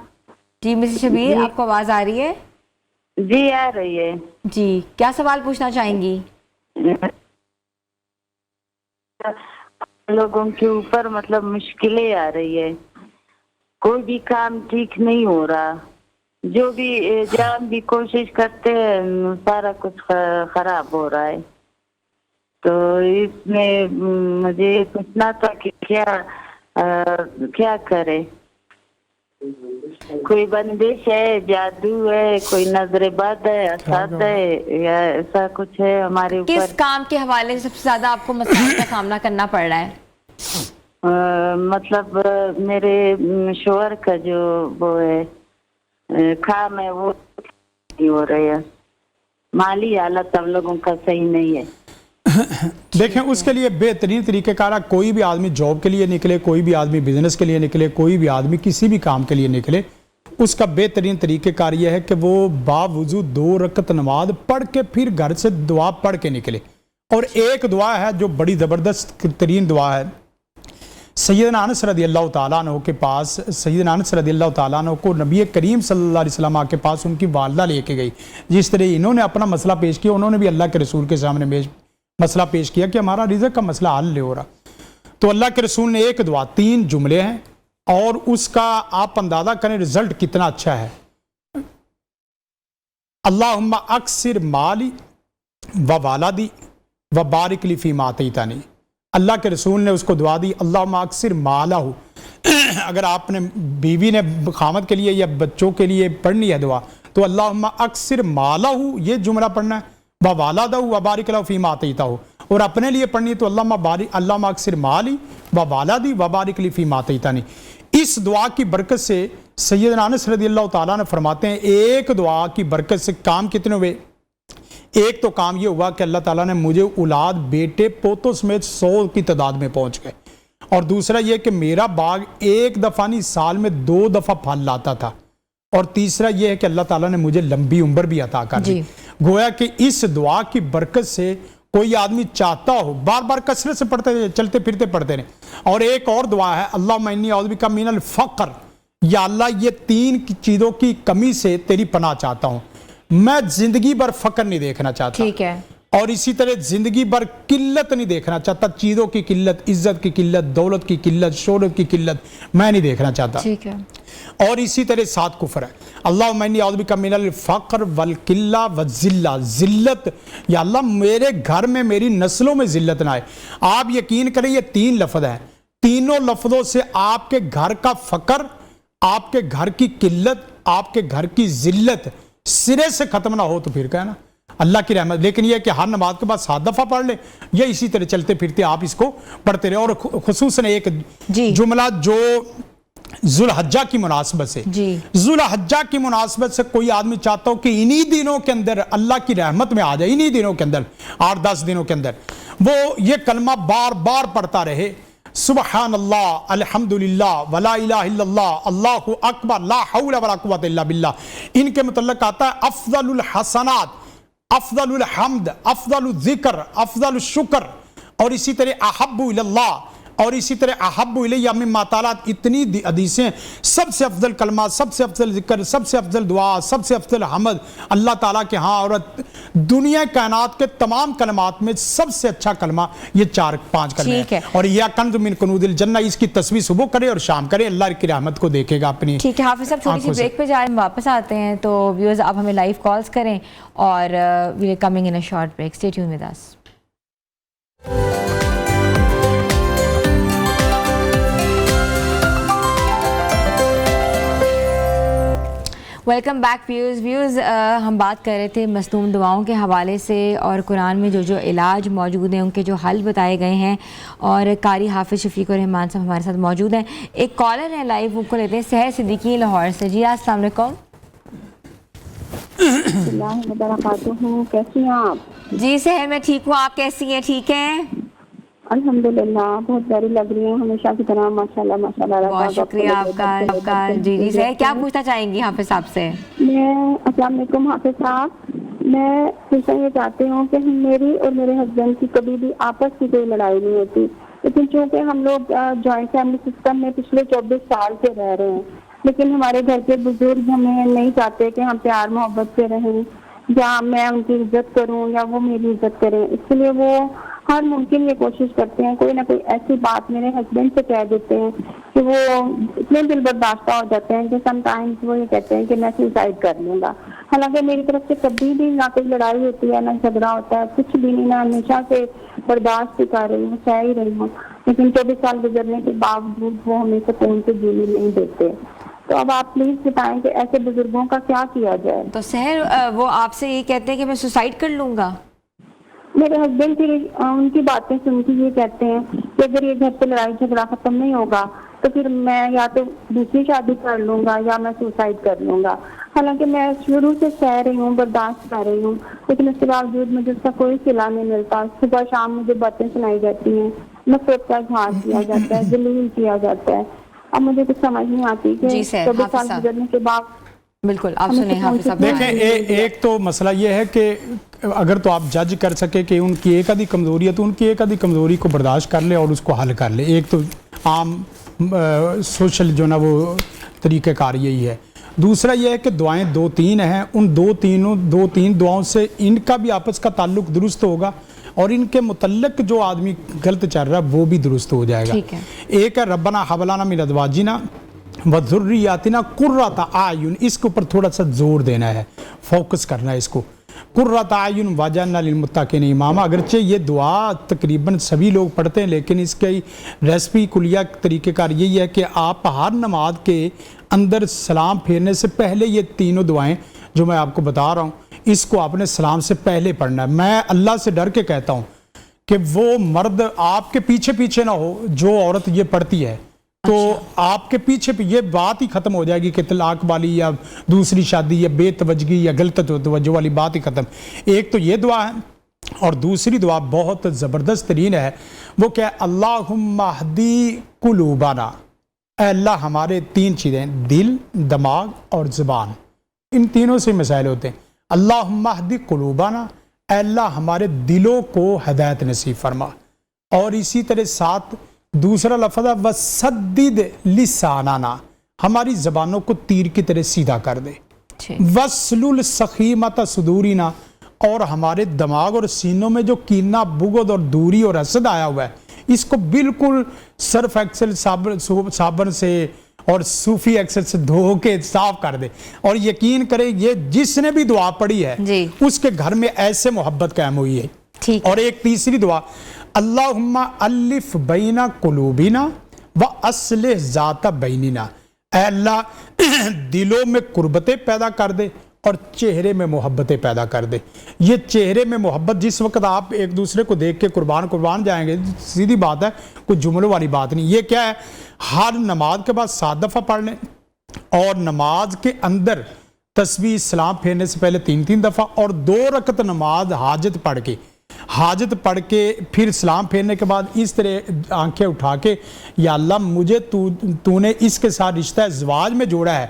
جی مسز شبیر، آپ کو آواز آ رہی ہے؟ جی آ رہی ہے۔ جی کیا سوال پوچھنا چاہیں گی؟ لوگوں کے اوپر مطلب مشکلیں آ رہی ہے، کوئی بھی کام ٹھیک نہیں ہو رہا، جو بھی جان بھی کوشش کرتے ہیں سارا کچھ خراب ہو رہا ہے، تو اس میں مجھے پوچھنا تھا کہ کیا کرے، کوئی بندش ہے، جادو ہے، کوئی نظر بد ہے، اسد ہے، یا ایسا کچھ ہے ہمارے اوپر؟ کس کام کے حوالے سے سب سے زیادہ آپ کو مسائل کا سامنا کرنا پڑ رہا ہے؟ مطلب میرے شوہر کا جو وہ ہے کام ہے وہ ہو رہے ہے، مالی حالت ہم لوگوں کا صحیح نہیں ہے۔ دیکھیں اس کے لیے بہترین طریقہ کار ہے، کوئی بھی آدمی جاب کے لیے نکلے، کوئی بھی آدمی بزنس کے لیے نکلے، کوئی بھی آدمی کسی بھی کام کے لیے نکلے، اس کا بہترین طریقہ کار یہ ہے کہ وہ باوضو 2 رکعت نماز پڑھ کے پھر گھر سے دعا پڑھ کے نکلے۔ اور ایک دعا ہے جو بڑی زبردست ترین دعا ہے، سیدنا انس رضی اللہ تعالیٰ عنہ کے پاس، سیدنا انس رضی اللہ تعالیٰ عنہ کو نبی کریم صلی اللہ علیہ وسلم کے پاس ان کی والدہ لے کے گئی، جس طرح انہوں نے اپنا مسئلہ پیش کیا، انہوں نے بھی اللہ کے رسول کے سامنے مسئلہ پیش کیا کہ ہمارا رزق کا مسئلہ حل نہیں ہو رہا۔ تو اللہ کے رسول نے ایک دعا، 3 جملے ہیں اور اس کا آپ اندازہ کریں رزلٹ کتنا اچھا ہے، اللہم اکثر مالی و والدی و بارک لی فیما آتیتنی۔ اللہ کے رسول نے اس کو دعا دی، اللہم اکثر مالہ، اگر آپ نے بیوی نے خامد کے لیے یا بچوں کے لیے پڑھنی ہے دعا تو اللہم اکثر مالہ یہ جملہ پڑھنا ہے، ووالدہ وبارک لہ فیما آتیتہ، اور اپنے لیے پڑھنی تو اللہم اکثر مالی ووالدی وبارک لی فیما آتیتنی۔ اس دعا کی برکت سے سیدنا انس رضی اللہ تعالیٰ نے فرماتے ہیں ایک دعا کی برکت سے کام کتنے ہوئے؟ ایک تو کام یہ ہوا کہ اللہ تعالیٰ نے مجھے اولاد بیٹے پوتوں سمیت 100 کی تعداد میں پہنچ گئے، اور دوسرا یہ کہ میرا باغ ایک دفعہ نہیں سال میں 2 دفعہ پھل لاتا تھا، اور تیسرا یہ ہے کہ اللہ تعالیٰ نے مجھے لمبی عمر بھی عطا کر دی۔ گویا کہ اس دعا کی برکت سے کوئی آدمی چاہتا ہو بار بار کثرت سے پڑھتے چلتے پھرتے پڑھتے رہے۔ اور ایک اور دعا ہے، اللہم انی اعوذ بک من الفقر، یا اللہ یہ 3 چیزوں کی کمی سے تیری پناہ چاہتا ہوں، میں زندگی بھر فقر نہیں دیکھنا چاہتا، ٹھیک ہے، اور اسی طرح زندگی بھر قلت نہیں دیکھنا چاہتا، چیزوں کی قلت، عزت کی قلت، دولت کی قلت، شہرت کی قلت میں نہیں دیکھنا چاہتا، ٹھیک ہے، اور اسی طرح 7 کفر ہے، اللہم انی اعوذ بک من الفقر والقلہ والذلہ، ذلت، یا اللہ میرے گھر میں میری نسلوں میں ذلت نہ آئے۔ آپ یقین کریں یہ 3 لفظ ہیں، تینوں لفظوں سے آپ کے گھر کا فقر، آپ کے گھر کی قلت، آپ کے گھر کی ذلت سرے سے ختم نہ ہو تو پھر کہنا اللہ کی رحمت. لیکن یہ کہ ہر نماز کے بعد 7 دفعہ پڑھ لیں یا اسی طرح چلتے پھرتے آپ اس کو پڑھتے رہے. اور خصوصاً ایک جملہ جو ذوالحجہ کی مناسبت سے, ذوالحجہ کی مناسبت سے کوئی آدمی چاہتا ہو کہ انہی دنوں کے اندر اللہ کی رحمت میں آ جائے, انہی دنوں کے اندر 8-10 دنوں کے اندر وہ یہ کلمہ بار بار پڑھتا رہے, سبحان اللہ, الحمدللہ, ولا الہ الا اللہ, اللہ اکبر, لا حول ولا قوت الا باللہ. ان کے متعلق آتا ہے افضل الحسنات, افضل الحمد, افضل الذکر, افضل الشکر, اور اسی طرح احب اللہ, اور اسی طرح احب الیہ مما تعالیٰ. اتنی حدیثیں, سب سے افضل کلمہ, سب سے افضل ذکر, سب سے افضل دعا, سب سے افضل حمد اللہ تعالیٰ کے ہاں, اور دنیا کائنات کے تمام کلمات میں سب سے اچھا کلمہ یہ 4-5 کلمے ہیں. اور یہ کنز من کنوز الجنہ, اس کی تصویر صبح کرے اور شام کرے, اللہ کی رحمت کو دیکھے گا اپنی. ٹھیک ہے حافظ صاحب, چھوٹی سی بریک پہ جائیں, واپس آتے ہیں. تو ویورز آپ ہمیں لائیو کالز کریں اور we are coming in a short break. Stay tune with us. Welcome back viewers. ہم بات کر رہے تھے مصنون دعاؤں کے حوالے سے اور قرآن میں جو علاج موجود ہیں ان کے جو حل بتائے گئے ہیں, اور قاری حافظ شفیق الرحمان صاحب ہمارے ساتھ موجود ہیں. ایک کالر ہے لائیو, وہ کو لیتے ہیں سحر صدیقی لاہور سے. جی السلام علیکم. اللہ وبرکاتہ. کیسی ہیں آپ؟ جی سحر میں ٹھیک ہوں, آپ کیسی ہیں؟ ٹھیک ہیں الحمدللہ, بہت پیاری لگ رہی ہیں ہمیشہ کی طرح, ماشاءاللہ ماشاءاللہ. بہت شکریہ آپ کا. جی سحر کیا پوچھنا چاہیں گی حافظ صاحب سے؟ میں السلام علیکم حافظ صاحب, میں پوچھنا یہ چاہتی ہوں کہ میری اور میرے ہسبینڈ کی کبھی بھی آپس کی کوئی لڑائی نہیں ہوتی, لیکن چونکہ ہم لوگ جوائنٹ فیملی سسٹم میں پچھلے 24 سال سے رہ رہے ہیں, لیکن ہمارے گھر کے بزرگ ہمیں نہیں چاہتے کہ ہم پیار محبت سے رہیں, یا میں ان کی عزت کروں یا وہ میری عزت کریں. اس لیے وہ ہر ممکن یہ کوشش کرتے ہیں, کوئی نہ کوئی ایسی بات میرے ہسبینڈ سے کہہ دیتے ہیں کہ وہ اتنے دل برداشتہ ہو جاتے ہیں کہ سم ٹائمز وہ یہ کہتے ہیں کہ میں سوسائڈ کر لوں گا. حالانکہ میری طرف سے کبھی بھی نہ کوئی لڑائی ہوتی ہے, نہ جھگڑا ہوتا ہے, کچھ بھی نہیں, میں ہمیشہ سے برداشت کر رہی ہوں, سہ ہی رہی ہوں, لیکن 24 سال گزرنے کے باوجود وہ ہمیں سکون سے جینے نہیں دیتے. تو اب آپ پلیز بتائیں کہ ایسے بزرگوں کا کیا کیا جائے؟ تو سحر وہ آپ سے یہ کہتے ہیں کہ میں سوسائڈ کر لوں گا. میرے ہسبینڈ ان کی باتیں سن کے یہ کہتے ہیں کہ اگر یہ گھر پہ لڑائی جھگڑا ختم نہیں ہوگا تو پھر میں یا تو دوسری شادی کر لوں گا یا میں سوسائڈ کر لوں گا. حالانکہ میں شروع سے سہ رہی ہوں, برداشت کر رہی ہوں, لیکن اس کے باوجود مجھے اس کا کوئی صلہ نہیں ملتا. صبح شام مجھے باتیں سنائی جاتی ہیں, نفرت کا اظہار کیا جاتا ہے, ذلیل کیا جاتا ہے. اب مجھے کچھ سمجھ نہیں آتی کہ 24 سال گزرنے کے بعد. بالکل آپ سنیں حافظ صاحب. دیکھیں ایک تو مسئلہ یہ ہے کہ اگر تو آپ جج کر سکے کہ ان کی ایک آدھی کمزوری ہے تو ان کی ایک آدھی کمزوری کو برداشت کر لے اور اس کو حل کر لے. ایک تو عام سوشل جو نا وہ طریقہ کار یہی ہے. دوسرا یہ ہے کہ دعائیں 2-3 ہیں, ان 2-3 دعاؤں سے ان کا بھی آپس کا تعلق درست ہوگا اور ان کے متعلق جو آدمی غلط چل رہا ہے وہ بھی درست ہو جائے گا. ایک ہے ربنا حب لنا من ازواجنا وذریاتنا قرۃ اعین, اس کے اوپر تھوڑا سا زور دینا ہے, فوکس کرنا ہے اس کو. قرۃ اعین واجعلنا للمتقین اماما. اگرچہ یہ دعا تقریباً سبھی لوگ پڑھتے ہیں, لیکن اس کی ریسپی کلیہ طریقہ کار یہی ہے کہ آپ ہر نماز کے اندر سلام پھیرنے سے پہلے یہ تینوں دعائیں جو میں آپ کو بتا رہا ہوں اس کو آپ نے سلام سے پہلے پڑھنا ہے. میں اللہ سے ڈر کے کہتا ہوں کہ وہ مرد آپ کے پیچھے پیچھے نہ ہو جو عورت یہ پڑھتی ہے, تو آپ کے پیچھے یہ بات ہی ختم ہو جائے گی کہ طلاق والی یا دوسری شادی یا بے توجہی یا غلط توجہ والی بات ہی ختم. ایک تو یہ دعا ہے, اور دوسری دعا بہت زبردست ترین ہے, وہ کیا ہے, اللہم اہدی قلوبنا. اے اللہ ہمارے 3 چیزیں, دل, دماغ اور زبان, ان تینوں سے مسائل ہوتے ہیں. اللہم اہدی قلوبنا, اے اللہ ہمارے دلوں کو ہدایت نصیب فرما. اور اسی طرح ساتھ دوسرا لفظ ہے وسدد لساننا, ہماری زبانوں کو تیر کی طرح سیدھا کر دے. وسلل سخیمت صدورنا, اور ہمارے دماغ اور سینوں میں جو کینہ, بغض اور دوری اور حسد آیا ہوا ہے اس کو بالکل سرف ایکسل صابن سے اور صوفی ایکسل سے دھو کے صاف کر دے. اور یقین کرے یہ جس نے بھی دعا پڑھی ہے اس کے گھر میں ایسے محبت قائم ہوئی ہے. اور ایک تیسری دعا, اللہم الف بین قلوبنا و اصلح ذات بیننا. اے اللہ دلوں میں قربتیں پیدا کر دے اور چہرے میں محبتیں پیدا کر دے. یہ چہرے میں محبت جس وقت آپ ایک دوسرے کو دیکھ کے قربان جائیں گے, سیدھی بات ہے, کوئی جملوں والی بات نہیں. یہ کیا ہے, ہر نماز کے بعد 7 دفعہ پڑھ لیں اور نماز کے اندر تسبیح سلام پھیرنے سے پہلے 3 دفعہ, اور 2 رکعت نماز حاجت پڑھ کے پھر سلام پھیرنے کے بعد اس طرح آنکھیں اٹھا کے, یا اللہ مجھے تو نے اس کے ساتھ رشتہ ازواج میں جوڑا ہے,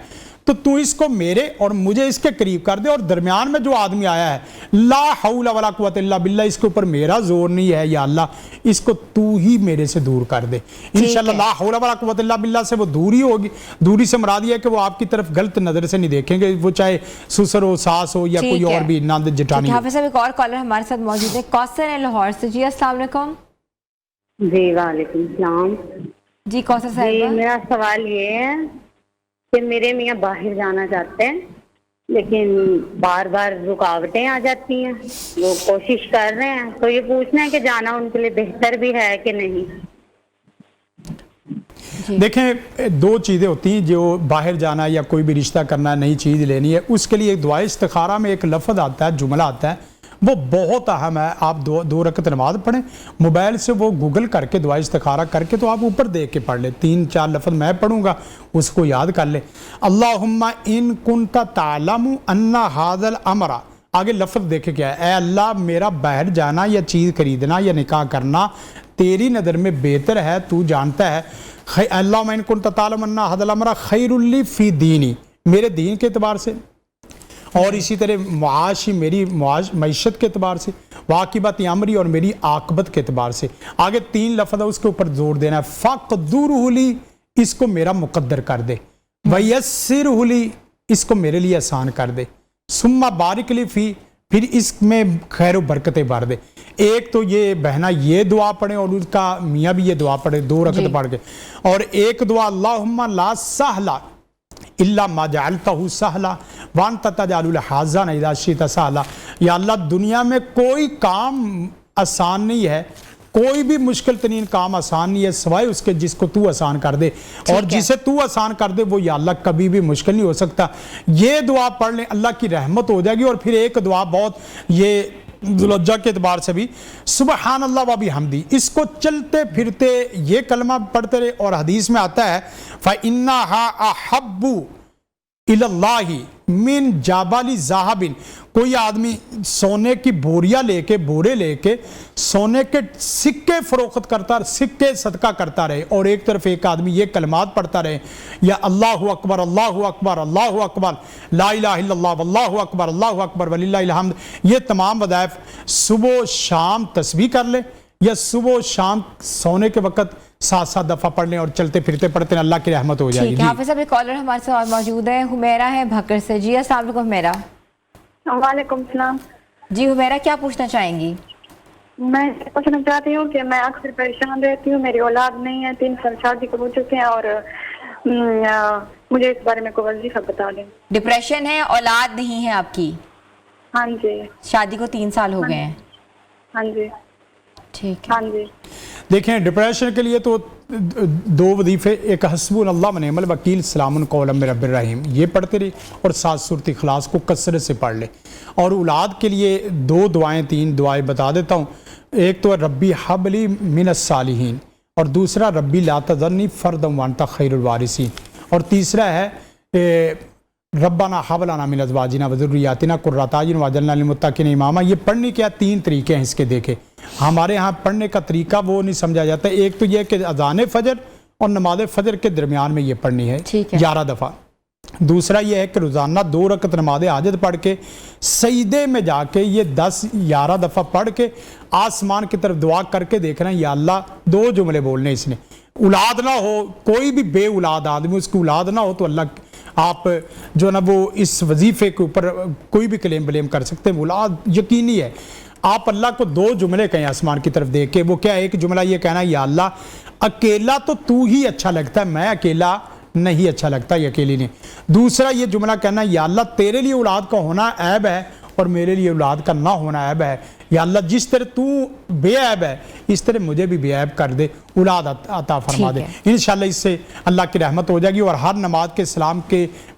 تو اس کو میرے اور مجھے اس کے قریب کر دے, اور درمیان میں جو آدمی آیا ہے لا حول ولا قوت الا باللہ, اس کے اوپر میرا زور نہیں ہے, یا اللہ اس کو تو ہی میرے سے دور کر دے. انشاءاللہ لا حول ولا قوت الا باللہ سے وہ دوری ہوگی. دوری سے مراد یہ ہے کہ وہ آپ کی طرف غلط نظر سے نہیں دیکھیں گے, وہ چاہے سسر ہو, ساس ہو, یا کوئی اور بھی ناند جٹانی ہو. حافظ صاحب ایک اور کالر ہمارے ساتھ موجود ہے, کوثر ہے لاہور سے. جی السلام علیکم. جی وعلیکم السلام. جی کوثر جی صاحب, میرا سوال یہ ہے کہ میرے میاں باہر جانا چاہتے ہیں لیکن بار بار رکاوٹیں آ جاتی ہیں, وہ کوشش کر رہے ہیں, تو یہ پوچھنا ہے کہ جانا ان کے لیے بہتر بھی ہے کہ نہیں. دیکھیں 2 چیزیں ہوتی ہیں, جو باہر جانا یا کوئی بھی رشتہ کرنا, نئی چیز لینی ہے, اس کے لیے ایک دعائے استخارہ میں ایک لفظ آتا ہے, جملہ آتا ہے, وہ بہت اہم ہے. آپ 2 رکعت نماز پڑھیں, موبائل سے وہ گوگل کر کے دعائے استخارہ کر کے تو آپ اوپر دیکھ کے پڑھ لیں. 3-4 لفظ میں پڑھوں گا, اس کو یاد کر لیں. اللہم ان کنت تعلم ان ھذا الامر, آگے لفظ دیکھے کیا ہے, اے اللہ میرا باہر جانا یا چیز خریدنا یا نکاح کرنا تیری نظر میں بہتر ہے, تو جانتا ہے. اللہم ان کنت تعلم ان ھذا الامر خیر لی فی دینی, میرے دین کے اعتبار سے, اور اسی طرح معاشی میری معیشت کے اعتبار سے, واقبت امری اور میری عاقبت کے اعتبار سے. آگے 3 لفظ ہے, اس کے اوپر زور دینا ہے. فقدرہ لی, اس کو میرا مقدر کر دے. ویسرہ لی, اس کو میرے لیے آسان کر دے. ثم بارک لی فی, پھر اس میں خیر و برکتیں بھر دے. ایک تو یہ بہنا یہ دعا پڑھیں, اور اس کا میاں بھی یہ دعا پڑھے 2 رکعت پڑھ کے. اور ایک دعا اللہم لا سہلا الا ما جعلتہ سہلا وانت تجعل الحزن اذا شئت سہلا, یا اللہ دنیا میں کوئی کام آسان نہیں ہے, کوئی بھی مشکل ترین کام آسان نہیں ہے سوائے اس کے جس کو تو آسان کر دے, اور جسے تو آسان کر دے وہ یا اللہ کبھی بھی مشکل نہیں ہو سکتا. یہ دعا پڑھ لیں, اللہ کی رحمت ہو جائے گی. اور پھر ایک دعا بہت, یہ ذوالحجہ کے اعتبار سے بھی, سبحان اللہ و بحمدی, اس کو چلتے پھرتے یہ کلمہ پڑھتے رہے. اور حدیث میں آتا ہے فَإِنَّهَا أَحَبُّ إِلَى اللَّهِ مِنْ جَبَلِ ذَهَبٍ, کوئی آدمی سونے کی بورے لے کے سونے کے سکے فروخت کرتا, سکے صدقہ کرتا رہے, اور ایک طرف ایک آدمی یہ کلمات پڑھتا رہے, یا اللہ اکبر اللہ اکبر اللہ اکبر لا الہ الا اللہ واللہ اکبر اللہ اکبر وللہ الحمد. یہ تمام وظائف صبح شام تسبیح کر لیں, یا صبح شام سونے کے وقت 7 دفعہ پڑھ لیں, اور چلتے پھرتے پڑھتے ہیں, اللہ کی رحمت ہو جائے گی. حافظ صاحب ایک کالر ہمارے ساتھ موجود ہے, حمیرہ ہے بھکر سے. جی السلام علیکم حمیرہ. وعلیکم السلام. جی حمیرہ کیا پوچھنا چاہیں گی؟ میں پوچھنا چاہتی ہوں کہ میں اکثر پریشان رہتی ہوں, میری اولاد نہیں ہے, 3 سال شادی کو ہو چکے ہیں, اور مجھے اس بارے میں کوئی وظیفہ بتا دیں. ڈپریشن ہے, اولاد نہیں ہے آپ کی؟ ہاں جی. شادی کو 3 سال ہو گئے ہیں. ہاں جی. ٹھیک ہے. ہاں جی. دیکھیں ڈپریشن کے لیے تو 2 وظیفے, ایک حسبنا اللہ و نعم الوکیل سلام قولا من رب الرحیم, یہ پڑھتے رہے, اور 7 سورۃ اخلاص کو کثرت سے پڑھ لے. اور اولاد کے لیے 2 دعائیں 3 دعائیں بتا دیتا ہوں. ایک تو ربی حب لی من الصالحین, اور دوسرا ربی لا تذرنی فردا وانت خیر الوارثین, اور تیسرا ہے ربنا حب لنا من ازواجنا وذریاتنا قرۃ اعین واجعلنا للمتقین اماما. یہ پڑھنے کے 3 طریقے ہیں اس کے. دیکھیں ہمارے ہاں پڑھنے کا طریقہ وہ نہیں سمجھا جاتا. ایک تو یہ کہ اذان فجر اور نماز فجر کے درمیان میں یہ پڑھنی ہے 11 دفعہ. دوسرا یہ ہے کہ روزانہ 2 رکعت نماز حاجت پڑھ کے سجدے میں جا کے یہ 10-11 دفعہ پڑھ کے آسمان کی طرف دعا کر کے دیکھنا, یا اللہ 2 جملے بولنے اس نے. اولاد نہ ہو, کوئی بھی بے اولاد آدمی اس کی اولاد نہ ہو, تو اللہ آپ جو نا وہ اس وظیفے کے اوپر کوئی بھی کلیم بلیم کر سکتے ہیں. اولاد یقینی ہے, آپ اللہ کو 2 جملے کہیں آسمان کی طرف دیکھ کے. وہ کیا, ایک جملہ یہ کہنا, یا اللہ اکیلا تو ہی اچھا لگتا ہے, میں اکیلا نہیں اچھا لگتا یہ اکیلی نہیں. دوسرا یہ جملہ کہنا, یا اللہ تیرے لیے اولاد کا ہونا عیب ہے اور میرے لیے اولاد کا نہ ہونا عیب ہے, یا اللہ جس طرح تو بے عیب ہے اس طرح مجھے بھی بے عیب کر دے, اولاد عطا فرما دے. انشاءاللہ اس سے اللہ کی رحمت ہو جائے گی. اور ہر نماز کے سلام کے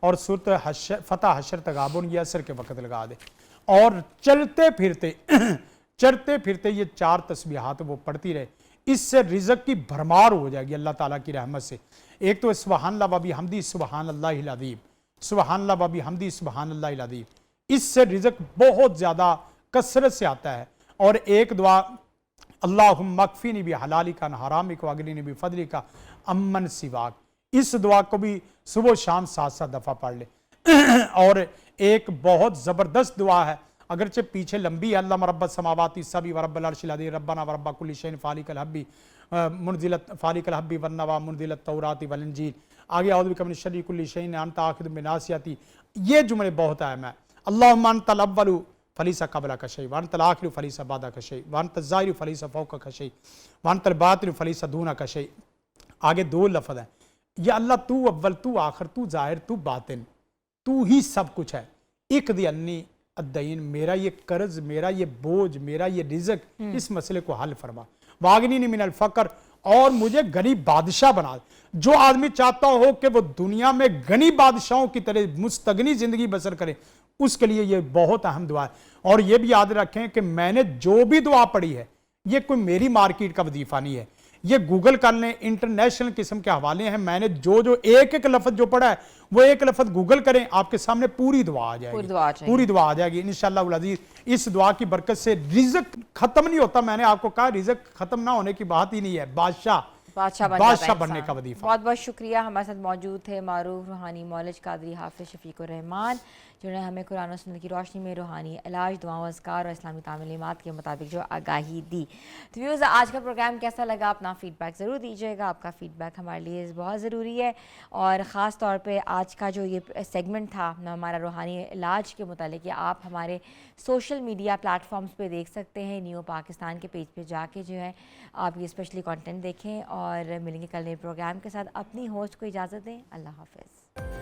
اور صورت فتح حشر تغابن یہ عصر کے وقت لگا دے، اور چلتے پھرتے یہ 4 تسبیحات وہ پڑھتی رہے، اس سے رزق کی بھرمار ہو جائے گی اللہ تعالیٰ کی رحمت سے۔ ایک تو سبحان اللہ و بحمدہ سبحان اللہ العظیم، سبحان اللہ و بحمدہ سبحان اللہ العظیم، اس سے رزق بہت زیادہ کثرت سے آتا ہے۔ اور ایک دعا اللہم اکفینی بحلالک عن حرامک واغنینی بفضلک عمن سواک، اس دعا کو بھی صبح و شام 7 دفعہ پڑھ لے۔ اور ایک بہت زبردست دعا ہے، اگرچہ پیچھے لمبی ہے، اللہم رب السماوات السبع ورب العرش العظیم ربنا ورب کل شیء فالق الحب فالق الحب والنوى منزل التوراۃ والانجیل، آگے اعوذ بک من شر کل شیء انت آخذ بناصیتی، یہ جملے بہت اہم ہیں۔ اللہم انت الاول فلیس قبلک شیء وانت الآخر فلیس بعدک شیء وانت الظاہر فلیس فوقک شیء وانت الباطن فلیس دونک شیء، آگے 2 لفظ ہیں، یا اللہ تو اول، تو آخر، تو ظاہر، تو باطن، تو ہی سب کچھ ہے، اقضی عنی الدین، میرا یہ قرض، میرا یہ بوجھ، میرا یہ رزق، اس مسئلے کو حل فرما، واغنینی من الفقر، اور مجھے غنی بادشاہ بنا دے۔ جو آدمی چاہتا ہو کہ وہ دنیا میں غنی بادشاہوں کی طرح مستغنی زندگی بسر کرے، اس کے لیے یہ بہت اہم دعا ہے۔ اور یہ بھی یاد رکھیں کہ میں نے جو بھی دعا پڑھی ہے یہ کوئی میری مارکیٹ کا وظیفہ نہیں ہے، یہ گوگل کر لیں، انٹرنیشنل قسم کے حوالے ہیں، میں نے جو ایک لفظ جو پڑھا ہے وہ ایک لفظ گوگل کریں، آپ کے سامنے پوری دعا آ جائے گی، پوری دعا آ جائے گی انشاءاللہ العزیز۔ اس دعا کی برکت سے رزق ختم نہیں ہوتا، میں نے آپ کو کہا رزق ختم نہ ہونے کی بات ہی نہیں ہے، بادشاہ بننے کا وظیفہ۔ بہت بہت شکریہ، ہمارے ساتھ موجود تھے معروف روحانی مولج قادری حافظ شفیق الرحمان، جنہوں نے ہمیں قرآن و سنت کی روشنی میں روحانی علاج، دعاؤں، اذکار اور اسلامی تعلیمات کے مطابق جو آگاہی دی۔ تو ویوز، آج کا پروگرام کیسا لگا؟ اپنا فیڈ بیک ضرور دیجیے گا، آپ کا فیڈ بیک ہمارے لیے بہت ضروری ہے، اور خاص طور پہ آج کا جو یہ سیگمنٹ تھا ہمارا روحانی علاج کے متعلق، یہ آپ ہمارے سوشل میڈیا پلیٹ فارمز پہ دیکھ سکتے ہیں، نیو پاکستان کے پیج پہ جا کے جو ہے آپ یہ اسپیشلی کانٹینٹ دیکھیں، اور ملیں گے کل نئے پروگرام کے ساتھ۔ اپنی ہوسٹ کو اجازت دیں، اللہ حافظ۔